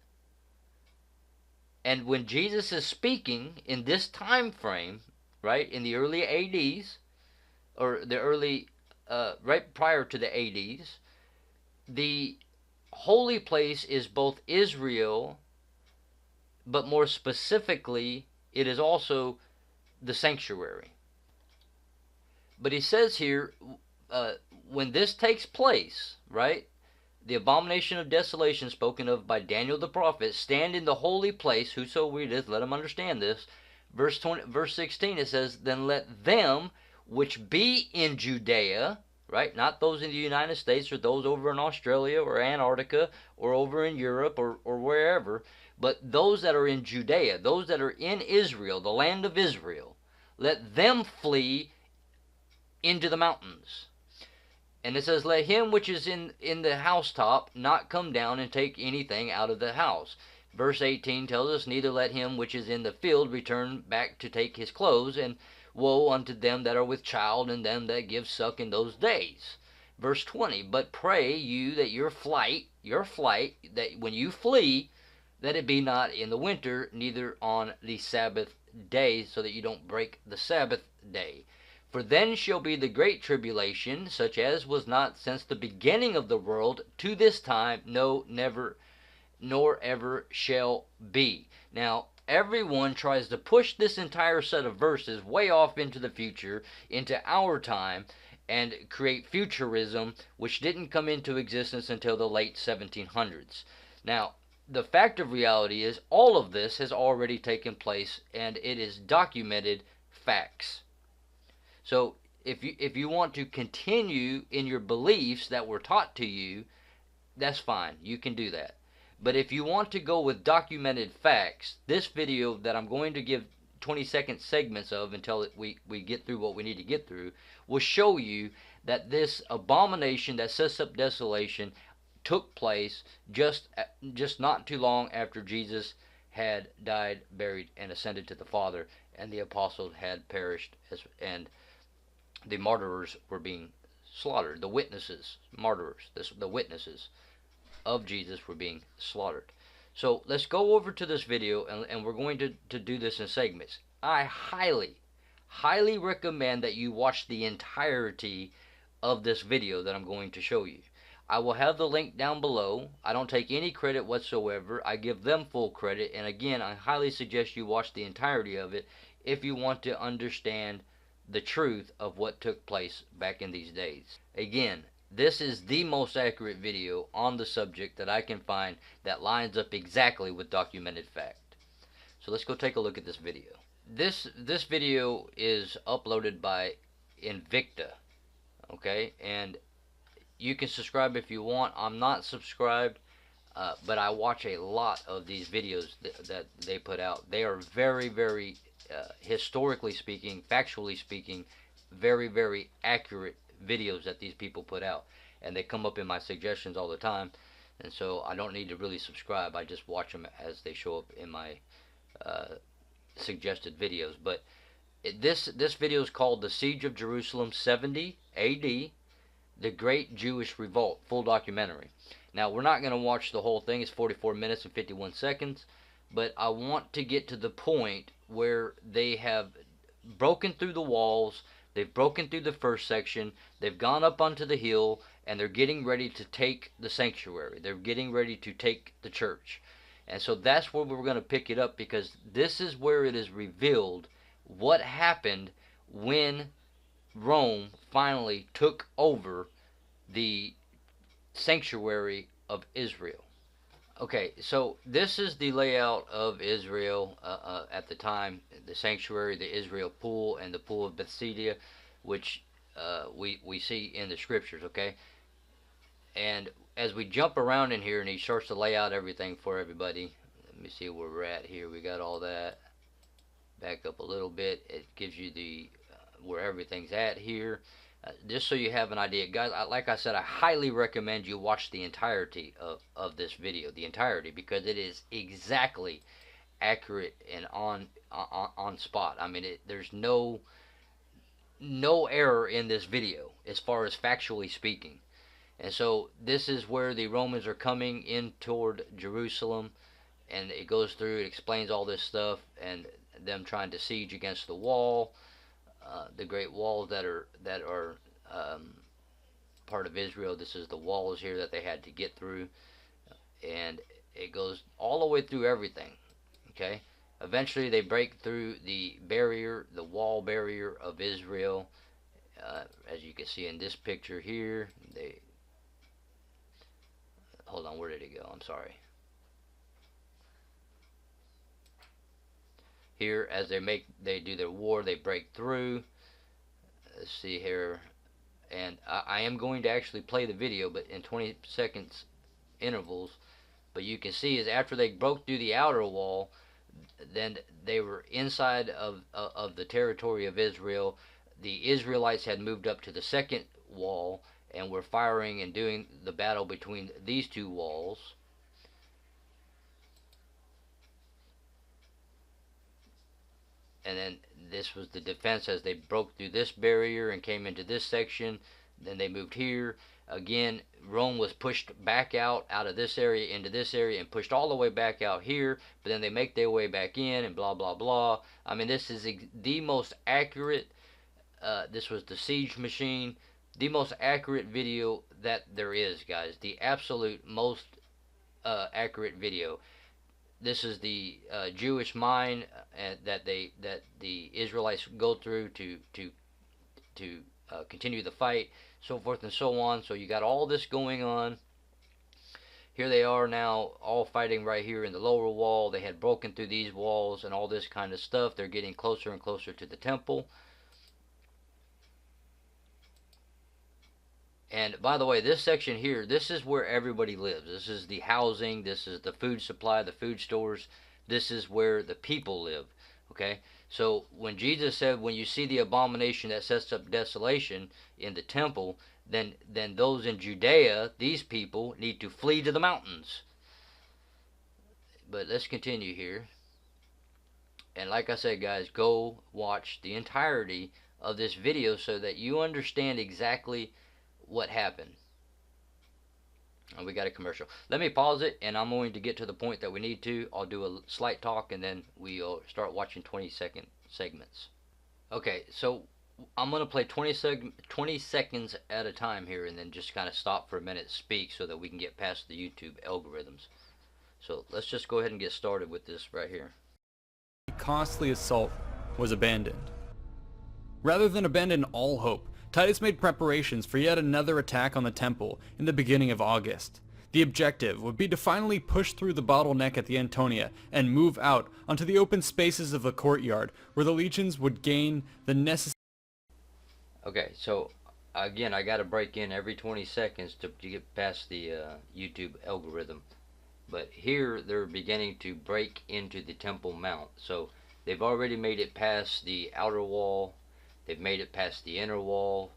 and when Jesus is speaking in this time frame, right, in the early ADs, or the early right prior to the ADs, the holy place is both Israel, but more specifically, it is also the sanctuary. But he says here, when this takes place, right, the abomination of desolation spoken of by Daniel the prophet, stand in the holy place, whoso readeth, let him understand this. Verse 16, it says, then let them which be in Judea, right, not those in the United States or those over in Australia or Antarctica or over in Europe or wherever, but those that are in Judea, those that are in Israel, the land of Israel, let them flee into the mountains. And it says, let him which is in the housetop not come down and take anything out of the house. Verse 18 tells us, neither let him which is in the field return back to take his clothes, and woe unto them that are with child and them that give suck in those days. Verse 20, but pray you that your flight, that when you flee, that it be not in the winter, neither on the Sabbath day so that you don't break the Sabbath day. For then shall be the great tribulation, such as was not since the beginning of the world to this time, no, never, nor ever shall be. Now, everyone tries to push this entire set of verses way off into the future, into our time, and create futurism, which didn't come into existence until the late 1700s. Now, the fact of reality is all of this has already taken place, and it is documented facts. So if you want to continue in your beliefs that were taught to you, that's fine. You can do that. But if you want to go with documented facts, this video that I'm going to give 20-second segments of until we get through what we need to get through will show you that this abomination that sets up desolation took place just not too long after Jesus had died, buried, and ascended to the Father, and the apostles had perished, and the martyrs were being slaughtered. The witnesses, martyrs, the witnesses of Jesus were being slaughtered. So let's go over to this video, and we're going to do this in segments. I highly recommend that you watch the entirety of this video that I'm going to show you. I will have the link down below. I don't take any credit whatsoever. I give them full credit, and again, I highly suggest you watch the entirety of it if you want to understand the truth of what took place back in these days. Again, this is the most accurate video on the subject that I can find that lines up exactly with documented fact. So let's go take a look at this video. This video is uploaded by Invicta, okay? And you can subscribe if you want. I'm not subscribed, but I watch a lot of these videos that they put out. They are very historically speaking, factually speaking, very accurate videos that these people put out, and they come up in my suggestions all the time, and so I don't need to really subscribe. I just watch them as they show up in my suggested videos. But this video is called The Siege of Jerusalem 70 AD, The Great Jewish Revolt, full documentary. Now, we're not going to watch the whole thing. It's 44 minutes and 51 seconds, but I want to get to the point where they have broken through the walls. They've broken through the first section. They've gone up onto the hill, and they're getting ready to take the sanctuary. They're getting ready to take the church. And so that's where we're going to pick it up, because this is where it is revealed what happened when Rome finally took over the sanctuary of Israel. Okay, so this is the layout of Israel at the time, the sanctuary, the Israel pool, and the pool of Bethsaida, which we see in the scriptures, okay? And as we jump around in here and he starts to lay out everything for everybody, let me see where we're at here. We got all that. Back up a little bit. It gives you the where everything's at here. Just so you have an idea, guys, like I said, I highly recommend you watch the entirety of this video, the entirety, because it is exactly accurate and on spot. I mean, there's no error in this video as far as factually speaking. And so this is where the Romans are coming in toward Jerusalem, and it goes through, it explains all this stuff, and them trying to siege against the wall. The great walls that are part of Israel. This is the walls here that they had to get through, and it goes all the way through everything. Okay, eventually they break through the barrier, the wall barrier of Israel. As you can see in this picture here, hold on, where did it go? I'm sorry. Here, as they do their war, they break through. Let's see here, and I am going to actually play the video, but in 20 seconds intervals. But you can see is after they broke through the outer wall, then they were inside of the territory of Israel. The Israelites had moved up to the second wall and were firing and doing the battle between these two walls. And then this was the defense as they broke through this barrier and came into this section. Then they moved here. Again, Rome was pushed back out of this area into this area and pushed all the way back out here. But then they make their way back in and blah blah blah. I mean, this is the most accurate. This was the siege machine, the most accurate video that there is, guys. The absolute most accurate video. This is the Jewish mine that the Israelites go through to continue the fight, so forth and so on. So you got all this going on. Here they are now, all fighting right here in the lower wall. They had broken through these walls and all this kind of stuff. They're getting closer and closer to the temple. And by the way, this section here, this is where everybody lives. This is the housing, this is the food supply, the food stores. This is where the people live. Okay? So when Jesus said, when you see the abomination that sets up desolation in the temple, then those in Judea, these people, need to flee to the mountains. But let's continue here. And like I said, guys, go watch the entirety of this video so that you understand exactly what happened. And we got a commercial. Let me pause it, and I'm going to get to the point that we need to. I'll do a slight talk, and then we'll start watching 20-second segments. Okay, so I'm going to play 20 seconds at a time here, and then just kind of stop for a minute, speak, so that we can get past the YouTube algorithms. So let's just go ahead and get started with this right here. The costly assault was abandoned. Rather than abandon all hope, Titus made preparations for yet another attack on the temple in the beginning of August. The objective would be to finally push through the bottleneck at the Antonia and move out onto the open spaces of the courtyard where the legions would gain the necessary... Okay, so again, I got to break in every 20 seconds to get past the YouTube algorithm. But here they're beginning to break into the Temple Mount. So they've already made it past the outer wall. They've made it past the inner wall,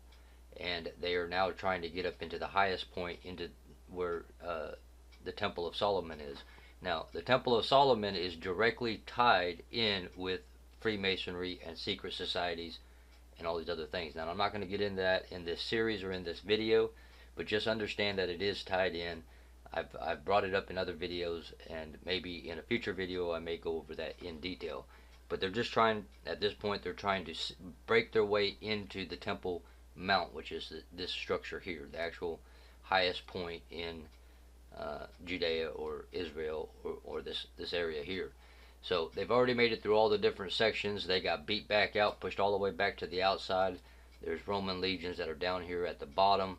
and they are now trying to get up into the highest point, into where the Temple of Solomon is. Now, the Temple of Solomon is directly tied in with Freemasonry and secret societies and all these other things. Now, I'm not going to get into that in this series or in this video, but just understand that it is tied in. I've brought it up in other videos, and maybe in a future video I may go over that in detail. But they're just trying, at this point, they're trying to break their way into the Temple Mount, which is this structure here, the actual highest point in Judea or Israel or this area here. So they've already made it through all the different sections. They got beat back out, pushed all the way back to the outside. There's Roman legions that are down here at the bottom,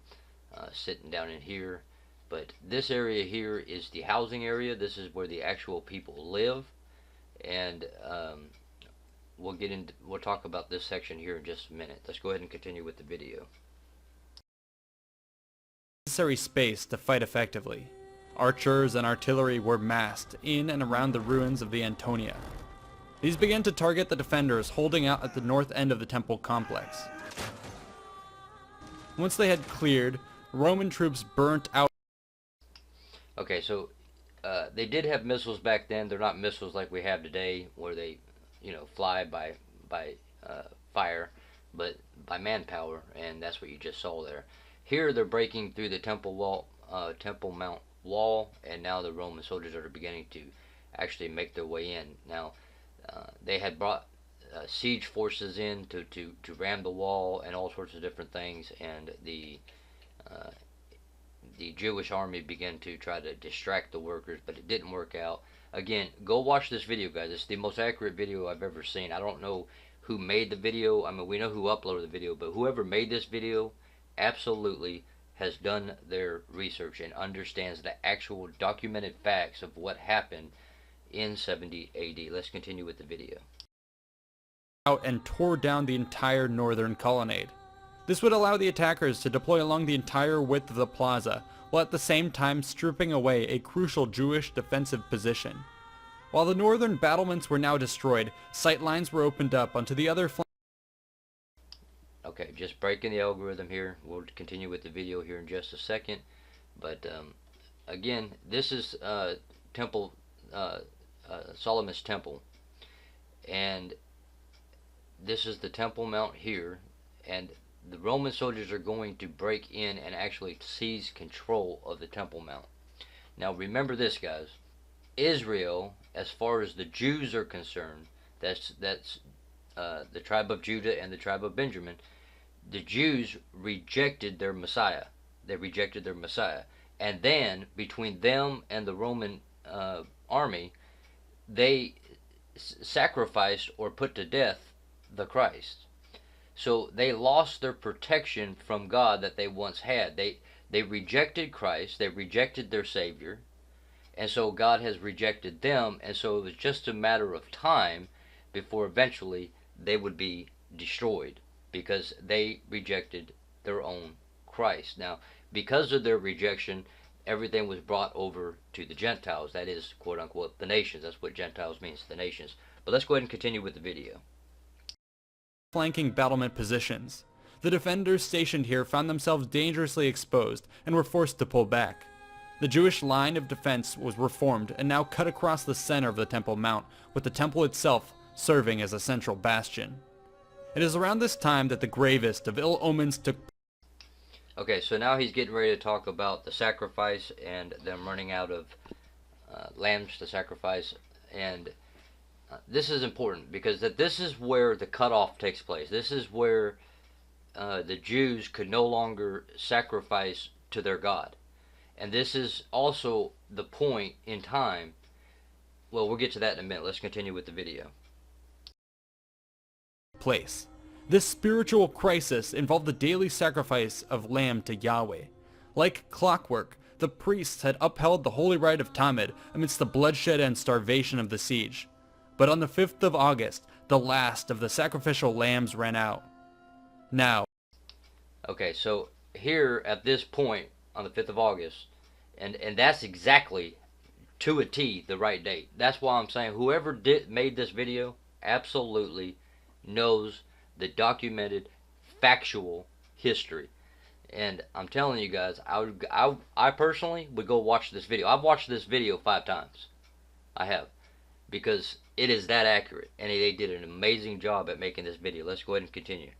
sitting down in here. But this area here is the housing area. This is where the actual people live. And we'll talk about this section here in just a minute. Let's go ahead and continue with the video. Necessary space to fight effectively. Archers and artillery were massed in and around the ruins of the Antonia. These began to target the defenders holding out at the north end of the temple complex. Once they had cleared, Roman troops burnt out. Okay, so they did have missiles back then. They're not missiles like we have today, where they, fly by fire, but by manpower, and that's what you just saw there. Here they're breaking through the Temple Mount wall, and now the Roman soldiers are beginning to actually make their way in. Now, they had brought siege forces in to ram the wall and all sorts of different things, and the Jewish army began to try to distract the workers, but it didn't work out. Again, go watch this video, guys. It's the most accurate video I've ever seen. I don't know who made the video. I mean, we know who uploaded the video, but whoever made this video absolutely has done their research and understands the actual documented facts of what happened in 70 AD. Let's continue with the video. Out and tore down the entire northern colonnade. This would allow the attackers to deploy along the entire width of the plaza, while at the same time stripping away a crucial Jewish defensive position. While the northern battlements were now destroyed, sight lines were opened up onto the other flank. Okay, just breaking the algorithm here. We'll continue with the video here in just a second. But again, this is Solomon's temple, and this is the Temple Mount here, and the Roman soldiers are going to break in and actually seize control of the Temple Mount. Now remember this, guys. Israel, as far as the Jews are concerned, that's the tribe of Judah and the tribe of Benjamin. The Jews rejected their Messiah. They rejected their Messiah. And then, between them and the Roman army, they sacrificed or put to death the Christ. So they lost their protection from God that they once had. They rejected Christ. They rejected their Savior. And so God has rejected them. And so it was just a matter of time before eventually they would be destroyed, because they rejected their own Christ. Now, because of their rejection, everything was brought over to the Gentiles. That is, quote unquote, the nations. That's what Gentiles means, the nations. But let's go ahead and continue with the video. Flanking battlement positions. The defenders stationed here found themselves dangerously exposed and were forced to pull back. The Jewish line of defense was reformed and now cut across the center of the Temple Mount, with the temple itself serving as a central bastion. It is around this time that the gravest of ill omens took place. Okay, so now he's getting ready to talk about the sacrifice and them running out of lambs to sacrifice. And this is important, because this is where the cutoff takes place. This is where the Jews could no longer sacrifice to their God. And this is also the point in time. Well, we'll get to that in a minute. Let's continue with the video. Place. This spiritual crisis involved the daily sacrifice of lamb to Yahweh. Like clockwork, the priests had upheld the holy rite of Tamid amidst the bloodshed and starvation of the siege. But on the 5th of August, the last of the sacrificial lambs ran out. Now. Okay, so here at this point on the 5th of August, and that's exactly to a T the right date. That's why I'm saying whoever made this video absolutely knows the documented factual history. And I'm telling you guys, I personally would go watch this video. I've watched this video 5 times. I have, because it is that accurate, and they did an amazing job at making this video. Let's go ahead and continue.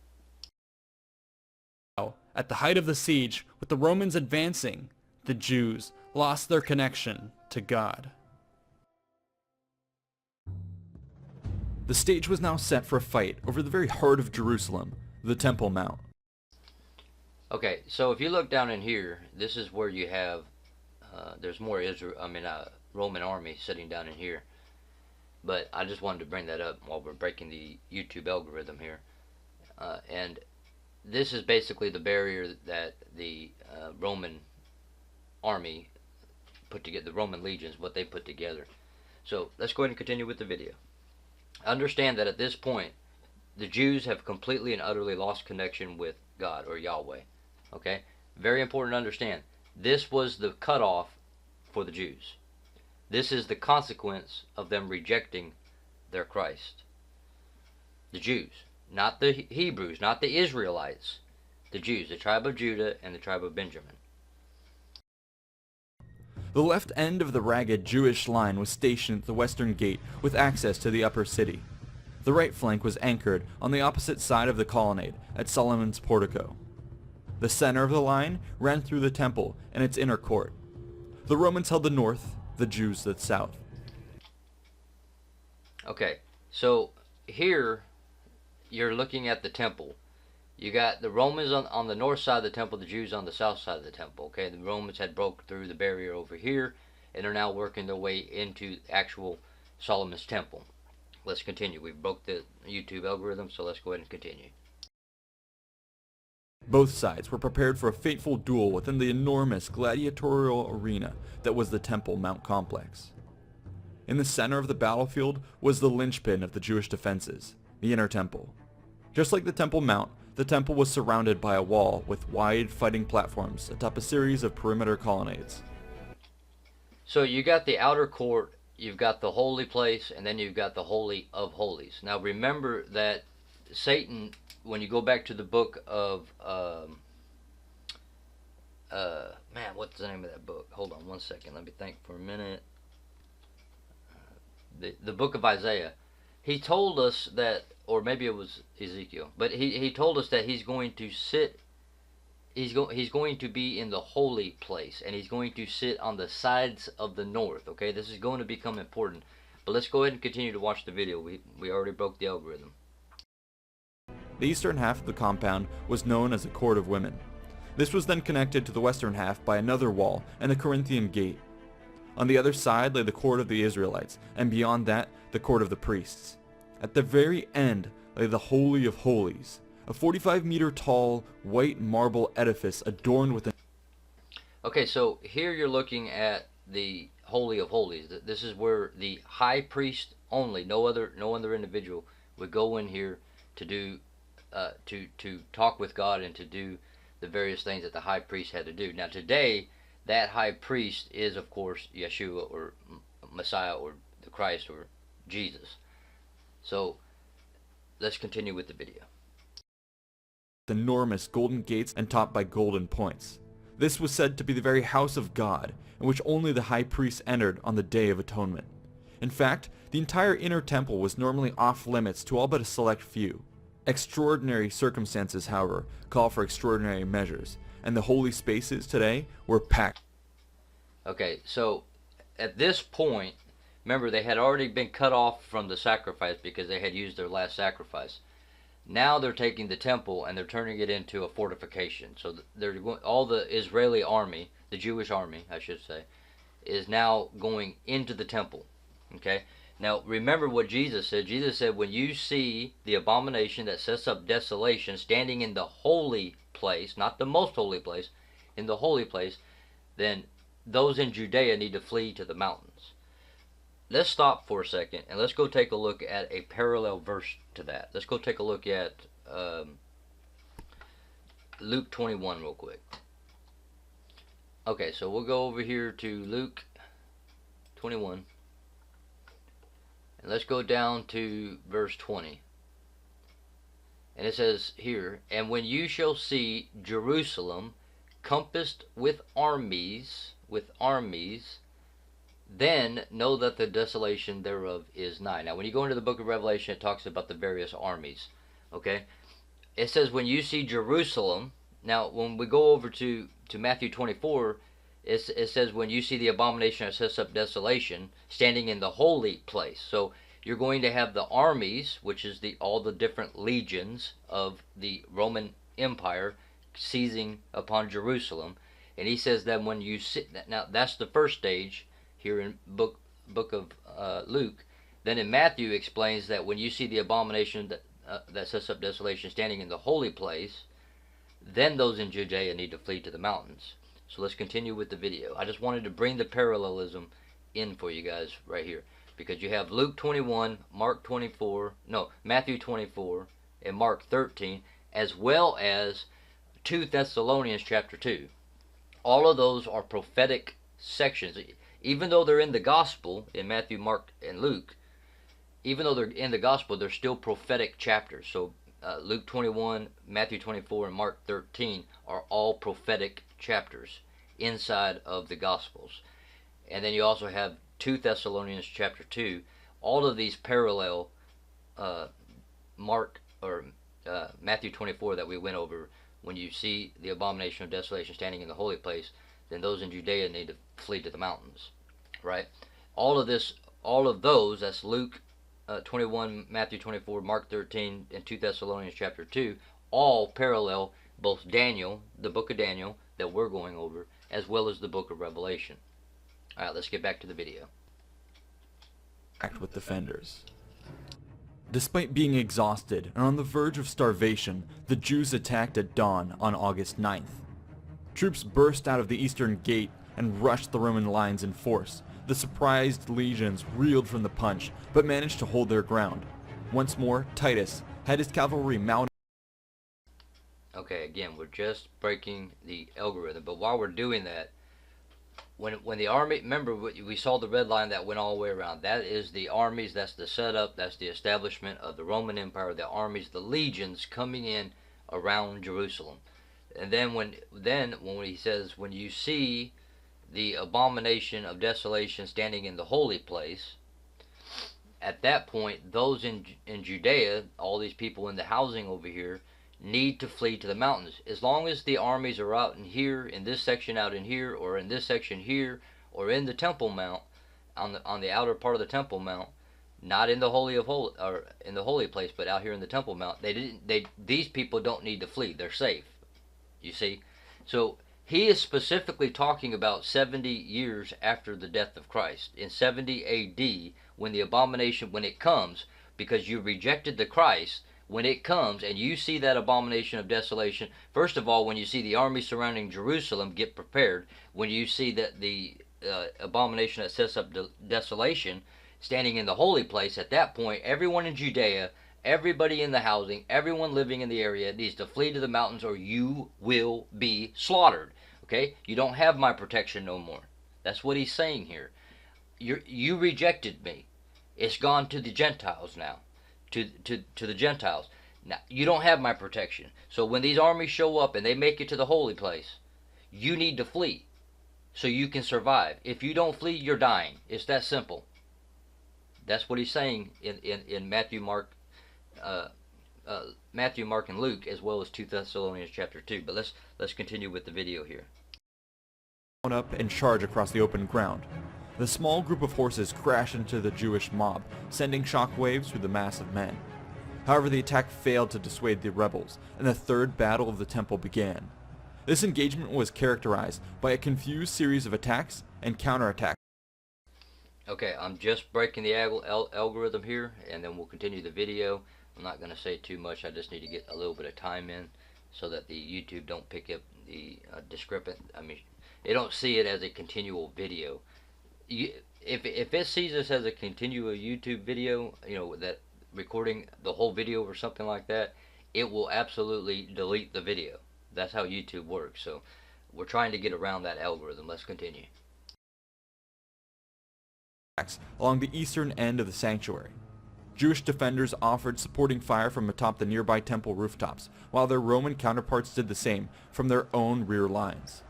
At the height of the siege, with the Romans advancing, the Jews lost their connection to God. The stage was now set for a fight over the very heart of Jerusalem, the Temple Mount. Okay, so if you look down in here, this is where you have, there's more Roman army sitting down in here. But I just wanted to bring that up while we're breaking the YouTube algorithm here. And this is basically the barrier that the Roman army put together, the Roman legions, what they put together. So let's go ahead and continue with the video. Understand that at this point, the Jews have completely and utterly lost connection with God, or Yahweh. Okay? Very important to understand. This was the cutoff for the Jews. This is the consequence of them rejecting their Christ. The Jews. Not the Hebrews, not the Israelites. The Jews, the tribe of Judah and the tribe of Benjamin. The left end of the ragged Jewish line was stationed at the western gate with access to the upper city. The right flank was anchored on the opposite side of the colonnade at Solomon's portico. The center of the line ran through the temple and its inner court. The Romans held the north, the Jews the south. Okay, so here you're looking at the temple. You got the Romans on the north side of the temple, the Jews on the south side of the temple. Okay, the Romans had broke through the barrier over here, and are now working their way into actual Solomon's temple. Let's continue. We broke the YouTube algorithm, so let's go ahead and continue. Both sides were prepared for a fateful duel within the enormous gladiatorial arena that was the Temple Mount complex. In the center of the battlefield was the linchpin of the Jewish defenses, the inner temple. Just like the Temple Mount, the temple was surrounded by a wall with wide fighting platforms atop a series of perimeter colonnades. So you got the outer court, you've got the holy place, and then you've got the Holy of Holies. Now remember that Satan, when you go back to the book of, man, what's the name of that book? Hold on one second, let me think for a minute. The book of Isaiah. He told us that, or maybe it was Ezekiel, but he told us that he's going to sit. He's going to be in the holy place, and he's going to sit on the sides of the north. Okay, this is going to become important. But let's go ahead and continue to watch the video. We already broke the algorithm. The eastern half of the compound was known as the Court of Women. This was then connected to the western half by another wall and the Corinthian Gate. On the other side lay the Court of the Israelites, and beyond that, the Court of the Priests. At the very end lay the Holy of Holies, a 45-meter tall, white marble edifice adorned with Okay, so here you're looking at the Holy of Holies. This is where the high priest only, no other individual, would go in here to do, to talk with God and to do the various things that the high priest had to do. Now today, that high priest is, of course, Yeshua or Messiah or the Christ or Jesus. So let's continue with the video. enormous golden gates and topped by golden points. This was said to be the very house of God, in which only the high priest entered on the Day of Atonement. In fact, the entire inner temple was normally off limits to all but a select few. Extraordinary circumstances, however, call for extraordinary measures, and the holy spaces today were packed. Okay, so at this point, remember they had already been cut off from the sacrifice because they had used their last sacrifice. Now they're taking the temple and they're turning it into a fortification. So they're going, all the Israeli army, the Jewish army, I should say, is now going into the temple. Okay. Now remember what Jesus said. Jesus said, "When you see the abomination that sets up desolation standing in the holy place, not the most holy place, in the holy place, then those in Judea need to flee to the mountains." Let's stop for a second and let's go take a look at a parallel verse to that. Let's go take a look at Luke 21 real quick. Okay, so we'll go over here to Luke 21 and let's go down to verse 20. And it says here, "And when you shall see Jerusalem compassed with armies, then know that the desolation thereof is nigh." Now when you go into the book of Revelation, it talks about the various armies. Okay, it says when you see Jerusalem. Now when we go over to Matthew 24, it says when you see the abomination that sets up desolation standing in the holy place. So you're going to have the armies, which is all the different legions of the Roman Empire seizing upon Jerusalem. And he says that when you see, now that's the first stage here in book of Luke. Then in Matthew explains that when you see the abomination that sets up desolation standing in the holy place, then those in Judea need to flee to the mountains. So let's continue with the video. I just wanted to bring the parallelism in for you guys right here, because you have Luke 21, Matthew 24, and Mark 13, as well as 2 Thessalonians chapter 2. All of those are prophetic sections. Even though they're in the gospel, in Matthew, Mark, and Luke, even though they're in the gospel, they're still prophetic chapters. So Luke 21, Matthew 24, and Mark 13 are all prophetic chapters inside of the gospels. And then you also have 2 Thessalonians chapter 2. All of these parallel Matthew 24 that we went over. When you see the abomination of desolation standing in the holy place, then those in Judea need to flee to the mountains, right? All of those, that's Luke 21, Matthew 24, Mark 13, and 2 Thessalonians chapter 2, all parallel both Daniel, the book of Daniel that we're going over, as well as the book of Revelation. All right, let's get back to the video. Act with defenders. Despite being exhausted and on the verge of starvation, the Jews attacked at dawn on August 9th. Troops burst out of the eastern gate and rushed the Roman lines in force. The surprised legions reeled from the punch, but managed to hold their ground. Once more, Titus had his cavalry mounted. Okay, again, we're just breaking the algorithm, but while we're doing that, when the army, remember we saw the red line that went all the way around. That is the armies, that's the setup, that's the establishment of the Roman Empire, the armies, the legions coming in around Jerusalem. And then when he says, when you see the abomination of desolation standing in the holy place, at that point, those in Judea, all these people in the housing over here, need to flee to the mountains. As long as the armies are out in here, in this section out in here, or in this section here, or in the Temple Mount, on the outer part of the Temple Mount, not in the holy of holy, or in the holy place, but out here in the Temple Mount, these people don't need to flee. They're safe. You see, so he is specifically talking about 70 years after the death of Christ, in 70 A.D., when the abomination, when it comes, because you rejected the Christ. When it comes and you see that abomination of desolation, first of all, when you see the army surrounding Jerusalem, get prepared. When you see that the abomination that sets up desolation standing in the holy place, at that point, everyone in Judea, everybody in the housing, everyone living in the area needs to flee to the mountains, or you will be slaughtered. Okay? You don't have my protection no more. That's what he's saying here. You rejected me. It's gone to the Gentiles now. To the Gentiles. Now, you don't have my protection. So when these armies show up and they make it to the holy place, you need to flee so you can survive. If you don't flee, you're dying. It's that simple. That's what he's saying in Matthew, Mark, and Luke, as well as 2 Thessalonians chapter 2. But let's continue with the video here. Up and charge across the open ground. The small group of horses crashed into the Jewish mob, sending shockwaves through the mass of men. However, the attack failed to dissuade the rebels, and the third battle of the temple began. This engagement was characterized by a confused series of attacks and counterattacks. Okay, I'm just breaking the algorithm here, and then we'll continue the video. I'm not going to say too much. I just need to get a little bit of time in so that the YouTube don't pick up the they don't see it as a continual video. If it sees this as a continual YouTube video, that recording the whole video or something like that, it will absolutely delete the video. That's how YouTube works. So we're trying to get around that algorithm. Let's continue. Along the eastern end of the sanctuary, Jewish defenders offered supporting fire from atop the nearby temple rooftops, while their Roman counterparts did the same from their own rear lines.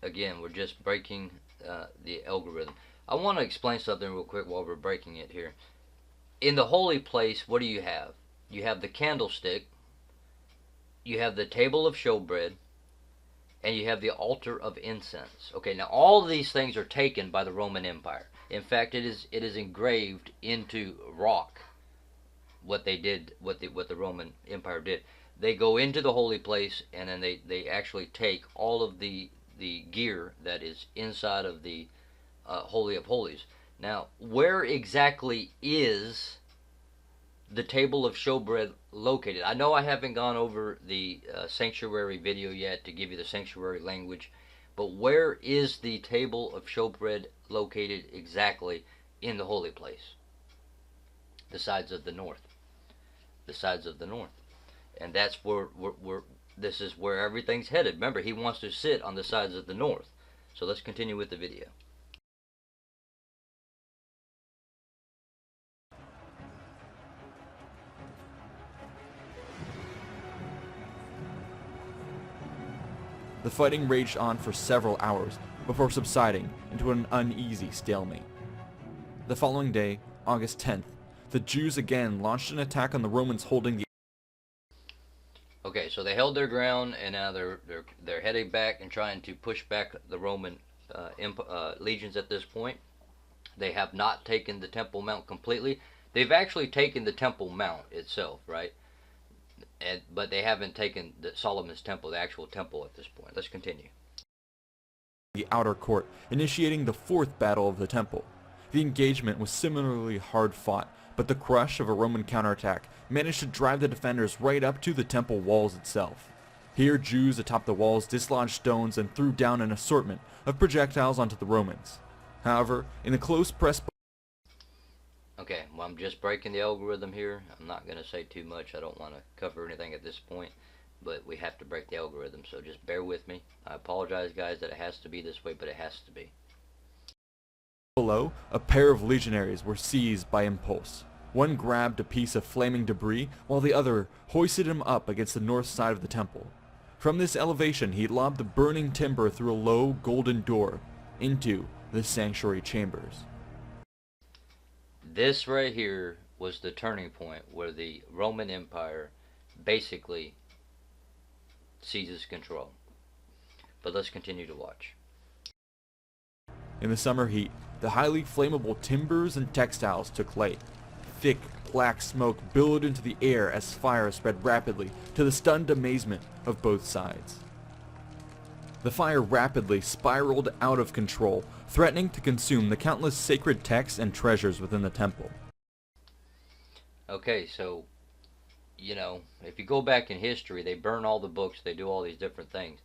Again, we're just breaking the algorithm. I want to explain something real quick while we're breaking it here. In the holy place, what do you have? You have the candlestick, you have the table of showbread, and you have the altar of incense. Okay, now all of these things are taken by the Roman Empire. In fact, it is engraved into rock what they did, what the Roman Empire did. They go into the holy place, and then they actually take all of the gear that is inside of the Holy of Holies. Now, where exactly is the table of showbread located? I know I haven't gone over the sanctuary video yet to give you the sanctuary language, but where is the table of showbread located exactly in the holy place? The sides of the north. The sides of the north. And that's where this is where everything's headed. Remember, he wants to sit on the sides of the north. So let's continue with the video. The fighting raged on for several hours before subsiding into an uneasy stalemate. The following day, August 10th, the Jews again launched an attack on the Romans holding the... Okay, so they held their ground, and now they're heading back and trying to push back the Roman legions at this point. They have not taken the Temple Mount completely. They've actually taken the Temple Mount itself, right? But they haven't taken Solomon's temple, the actual temple at this point. Let's continue. The outer court, initiating the fourth battle of the temple. The engagement was similarly hard fought, but the crush of a Roman counterattack managed to drive the defenders right up to the temple walls itself. Here, Jews atop the walls dislodged stones and threw down an assortment of projectiles onto the Romans. However, in the close press... Okay, well, I'm just breaking the algorithm here. I'm not going to say too much. I don't want to cover anything at this point, but we have to break the algorithm, so just bear with me. I apologize, guys, that it has to be this way, but it has to be. Below, a pair of legionaries were seized by impulse. One grabbed a piece of flaming debris, while the other hoisted him up against the north side of the temple. From this elevation, he lobbed the burning timber through a low golden door into the sanctuary chambers. This right here was the turning point where the Roman Empire basically seizes control. But let's continue to watch. In the summer heat, the highly flammable timbers and textiles took light. Thick, black smoke billowed into the air as fire spread rapidly to the stunned amazement of both sides. The fire rapidly spiraled out of control, threatening to consume the countless sacred texts and treasures within the temple. Okay, so, if you go back in history, they burn all the books, they do all these different things.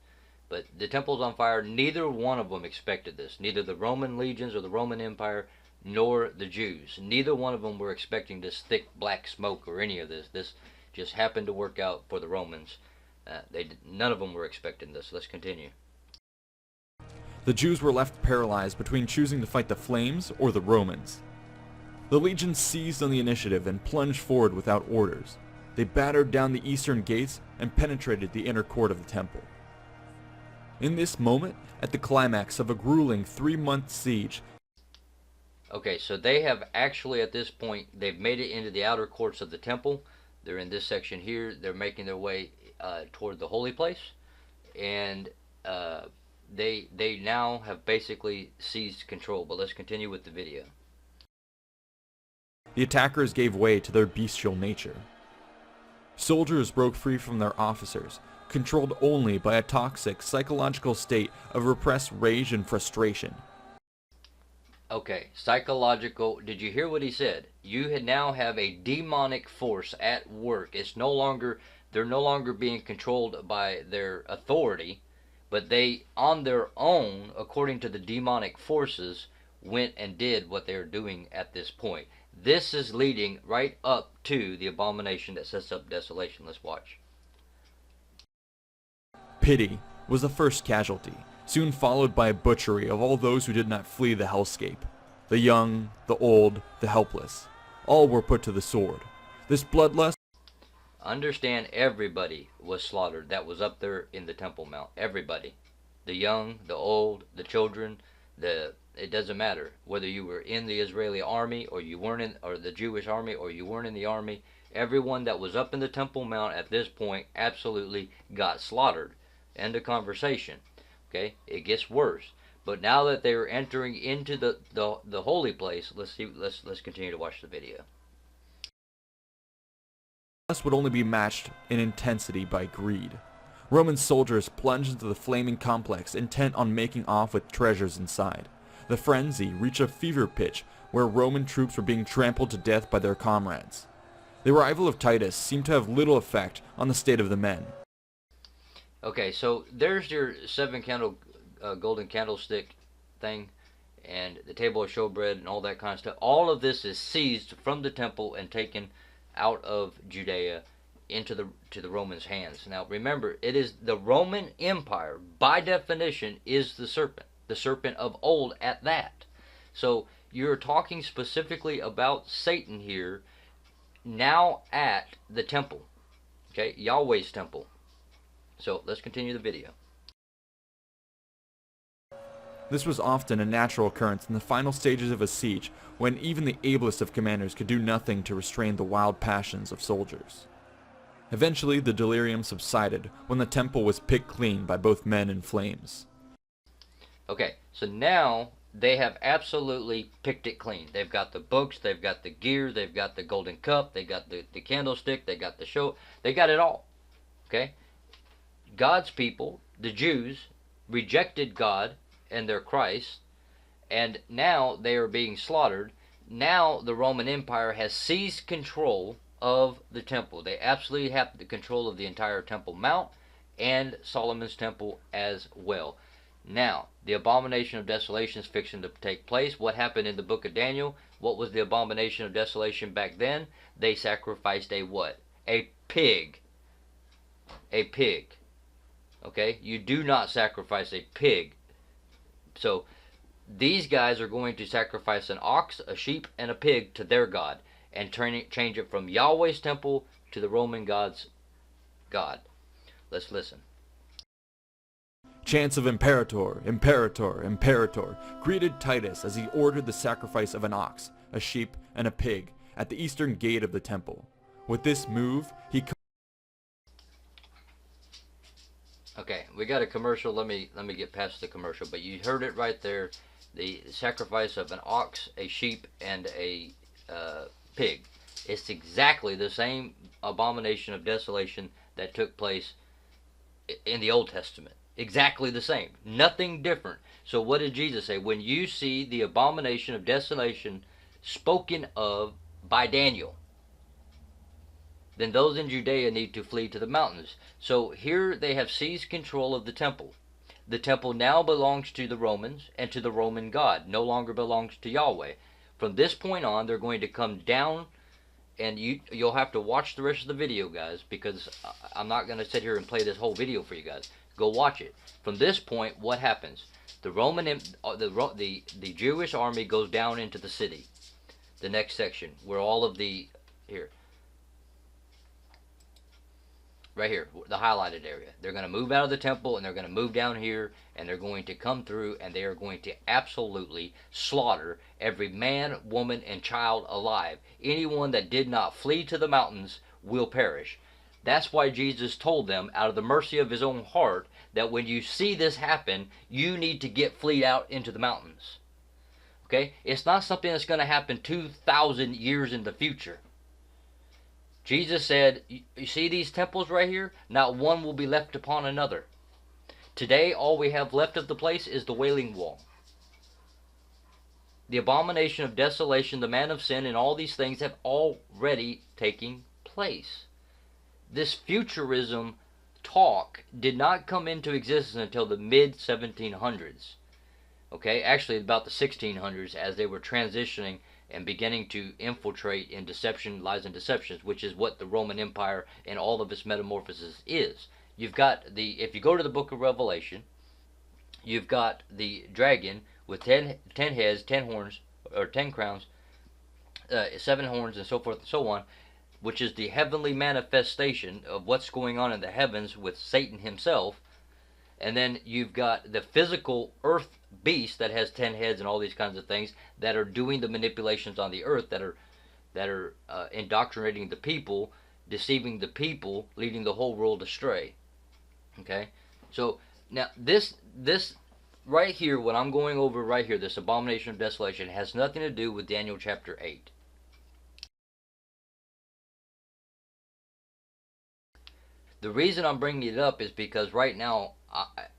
But the temple's on fire. Neither one of them expected this. Neither the Roman legions or the Roman Empire nor the Jews. Neither one of them were expecting this thick black smoke or any of this. This just happened to work out for the Romans. None of them were expecting this. Let's continue. The Jews were left paralyzed between choosing to fight the flames or the Romans. The legions seized on the initiative and plunged forward without orders. They battered down the eastern gates and penetrated the inner court of the temple. In this moment, at the climax of a grueling 3-month siege. Okay, so they have actually at this point, they've made it into the outer courts of the temple. They're in this section here. They're making their way toward the holy place. And they now have basically seized control. But let's continue with the video. The attackers gave way to their bestial nature. Soldiers broke free from their officers, controlled only by a toxic psychological state of repressed rage and frustration. Okay, psychological. Did you hear what he said? You now have a demonic force at work. They're no longer being controlled by their authority, but they, on their own, according to the demonic forces, went and did what they're doing at this point. This is leading right up to the abomination that sets up desolation. Let's watch. Pity was the first casualty, soon followed by a butchery of all those who did not flee the hellscape. The young, the old, the helpless. All were put to the sword. This bloodlust... Understand, everybody was slaughtered that was up there in the Temple Mount. Everybody. The young, the old, the children, it doesn't matter whether you were in the Israeli army or you weren't in, or the Jewish army or you weren't in the army. Everyone that was up in the Temple Mount at this point absolutely got slaughtered. End of conversation. Okay, it gets worse. But now that they're entering into the holy place, let's continue to watch the video. Would only be matched in intensity by greed. Roman soldiers plunged into the flaming complex, intent on making off with treasures inside. The frenzy reached a fever pitch where Roman troops were being trampled to death by their comrades. The arrival of Titus seemed to have little effect on the state of the men. Okay, so there's your 7 golden candlestick thing, and the table of showbread and all that kind of stuff. All of this is seized from the temple and taken out of Judea into the Romans' hands. Now remember, it is the Roman Empire, by definition, is the serpent of old at that. So you're talking specifically about Satan here, now at the temple, okay, Yahweh's temple. So let's continue the video. This was often a natural occurrence in the final stages of a siege, when even the ablest of commanders could do nothing to restrain the wild passions of soldiers. Eventually, the delirium subsided when the temple was picked clean by both men and flames. Okay, so now they have absolutely picked it clean. They've got the books, they've got the gear, they've got the golden cup, they got the candlestick, they got the show, they got it all. Okay? God's people, the Jews, rejected God and their Christ, and now they are being slaughtered. Now the Roman Empire has seized control of the temple. They absolutely have the control of the entire Temple Mount and Solomon's temple as well. Now, the abomination of desolation is fixing to take place. What happened in the book of Daniel? What was the abomination of desolation back then? They sacrificed a what? A pig. A pig. Okay? You do not sacrifice a pig. So, these guys are going to sacrifice an ox, a sheep, and a pig to their God, and change it from Yahweh's temple to the Roman God's God. Let's listen. Chants of Imperator, Imperator, Imperator greeted Titus as he ordered the sacrifice of an ox, a sheep, and a pig at the eastern gate of the temple. With this move, he... Okay, we got a commercial. Let me get past the commercial. But you heard it right there. The sacrifice of an ox, a sheep, and a pig. It's exactly the same abomination of desolation that took place in the Old Testament. Exactly the same. Nothing different. So what did Jesus say? When you see the abomination of desolation spoken of by Daniel, then those in Judea need to flee to the mountains. So here they have seized control of the temple. The temple now belongs to the Romans and to the Roman God. No longer belongs to Yahweh. From this point on, they're going to come down, and you'll have to watch the rest of the video, guys, because I'm not going to sit here and play this whole video for you guys. Go watch it. From this point, what happens? The the Jewish army goes down into the city. The next section, where all of the right here, the highlighted area. They're going to move out of the temple, and they're going to move down here, and they're going to come through, and they are going to absolutely slaughter every man, woman, and child alive. Anyone that did not flee to the mountains will perish. That's why Jesus told them, out of the mercy of his own heart, that when you see this happen, you need to flee out into the mountains. Okay? It's not something that's going to happen 2,000 years in the future. Jesus said, you see these temples right here? Not one will be left upon another. Today, all we have left of the place is the Wailing Wall. The abomination of desolation, the man of sin, and all these things have already taken place. This futurism talk did not come into existence until the mid-1700s. Okay, actually about the 1600s, as they were transitioning and beginning to infiltrate in deception, lies, and deceptions, which is what the Roman Empire and all of its metamorphosis is. You've got if you go to the book of Revelation, you've got the dragon with 10 heads, 10 horns, or 10 crowns, 7 horns, and so forth and so on, which is the heavenly manifestation of what's going on in the heavens with Satan himself. And then you've got the physical earth beast that has 10 heads and all these kinds of things that are doing the manipulations on the earth, that are indoctrinating the people, deceiving the people, leading the whole world astray. Okay? So now this right here, what I'm going over right here, this abomination of desolation, has nothing to do with Daniel chapter 8. The reason I'm bringing it up is because right now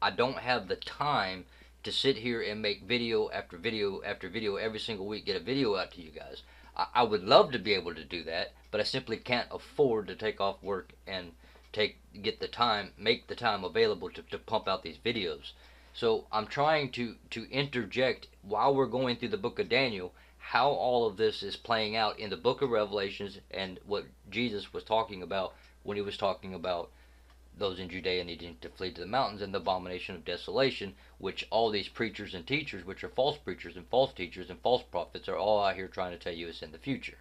I don't have the time to sit here and make video after video after video every single week, get a video out to you guys. I would love to be able to do that, but I simply can't afford to take off work and make the time available to pump out these videos. So I'm trying to interject while we're going through the book of Daniel how all of this is playing out in the book of Revelations and what Jesus was talking about when he was talking about those in Judea needing to flee to the mountains and the abomination of desolation, which all these preachers and teachers, which are false preachers and false teachers and false prophets, are all out here trying to tell you is in the future.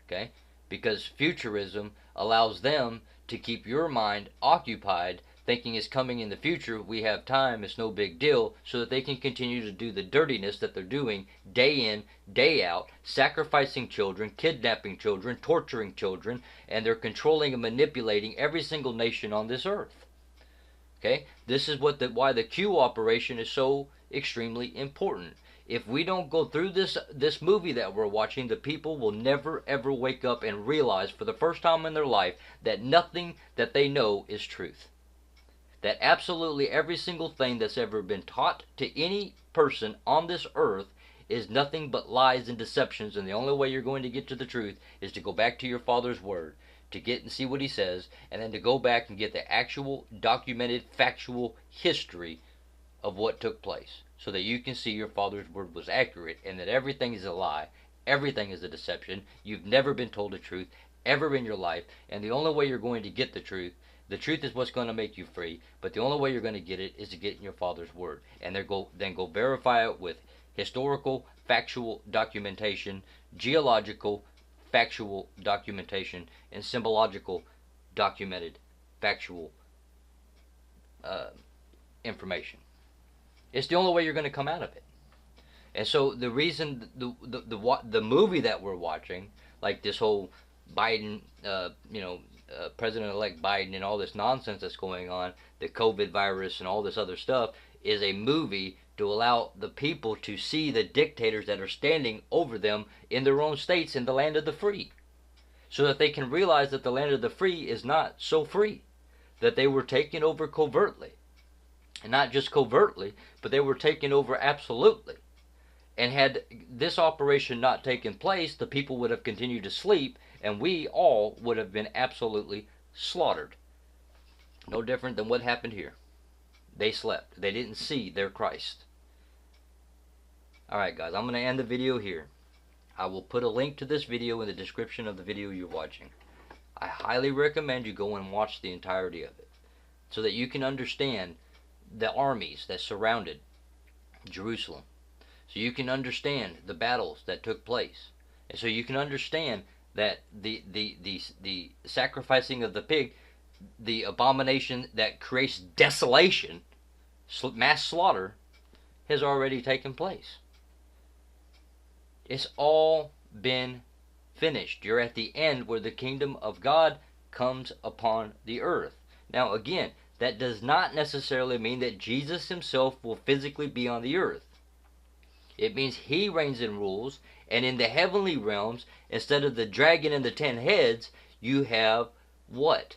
Okay? Because futurism allows them to keep your mind occupied, thinking it's coming in the future, we have time, it's no big deal, so that they can continue to do the dirtiness that they're doing day in, day out, sacrificing children, kidnapping children, torturing children, and they're controlling and manipulating every single nation on this earth. Okay? This is why the Q operation is so extremely important. If we don't go through this movie that we're watching, the people will never ever wake up and realize for the first time in their life that nothing that they know is truth. That absolutely every single thing that's ever been taught to any person on this earth is nothing but lies and deceptions, and the only way you're going to get to the truth is to go back to your Father's Word, to get and see what He says, and then to go back and get the actual documented factual history of what took place, so that you can see your Father's Word was accurate and that everything is a lie, everything is a deception, you've never been told the truth ever in your life, and the only way you're going to get the truth is what's going to make you free, but the only way you're going to get it is to get in your Father's Word, and then go verify it with historical, factual documentation, geological, factual documentation, and symbological, documented, factual information. It's the only way you're going to come out of it. And so the reason the movie that we're watching, like this whole Biden, President-elect Biden and all this nonsense that's going on, the COVID virus and all this other stuff, is a movie to allow the people to see the dictators that are standing over them in their own states in the land of the free, so that they can realize that the land of the free is not so free, that they were taken over covertly, and not just covertly, but they were taken over absolutely. And had this operation not taken place, the people would have continued to sleep, and we all would have been absolutely slaughtered. No different than what happened here. They slept. They didn't see their Christ. Alright guys, I'm going to end the video here. I will put a link to this video in the description of the video you're watching. I highly recommend you go and watch the entirety of it, so that you can understand the armies that surrounded Jerusalem. So you can understand the battles that took place. And so you can understand that the sacrificing of the pig, the abomination that creates desolation, mass slaughter, has already taken place. It's all been finished. You're at the end where the kingdom of God comes upon the earth. Now again, that does not necessarily mean that Jesus himself will physically be on the earth. It means he reigns and rules, and in the heavenly realms, instead of the dragon and the 10 heads, you have what?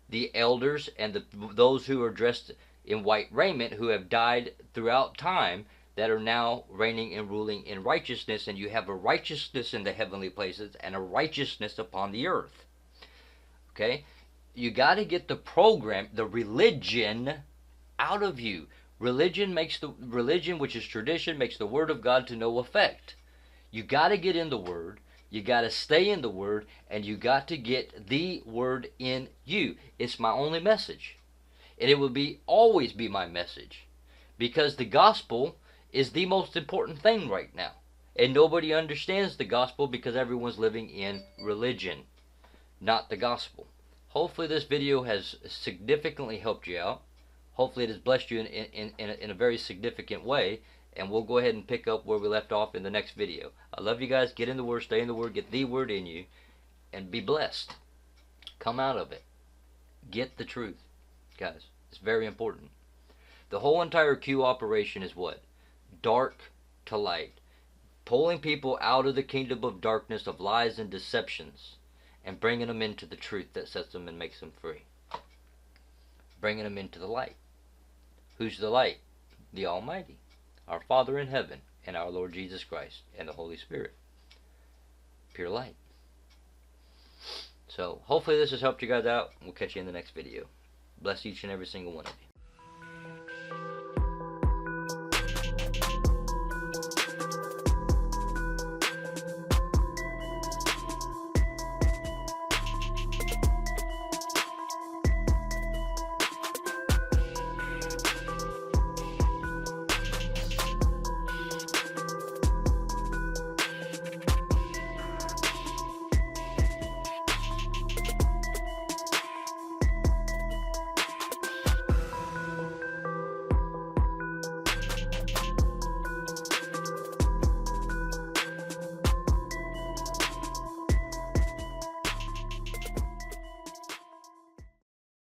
The elders and those who are dressed in white raiment, who have died throughout time, that are now reigning and ruling in righteousness, and you have a righteousness in the heavenly places and a righteousness upon the earth. Okay? You got to get the program, the religion, out of you. Religion, which is tradition, makes the Word of God to no effect. You got to get in the Word. You got to stay in the Word, and you got to get the Word in you. It's my only message, and it will always be my message, because the gospel is the most important thing right now, and nobody understands the gospel because everyone's living in religion, not the gospel. Hopefully, this video has significantly helped you out. Hopefully it has blessed you in a very significant way, and we'll go ahead and pick up where we left off in the next video. I love you guys. Get in the Word, stay in the Word, get the Word in you, and be blessed. Come out of it. Get the truth, guys. It's very important. The whole entire Q operation is what? Dark to light. Pulling people out of the kingdom of darkness, of lies and deceptions, and bringing them into the truth that sets them and makes them free. Bringing them into the light. Who's the light? The Almighty, our Father in heaven, and our Lord Jesus Christ, and the Holy Spirit. Pure light. So, hopefully this has helped you guys out. We'll catch you in the next video. Bless each and every single one of you.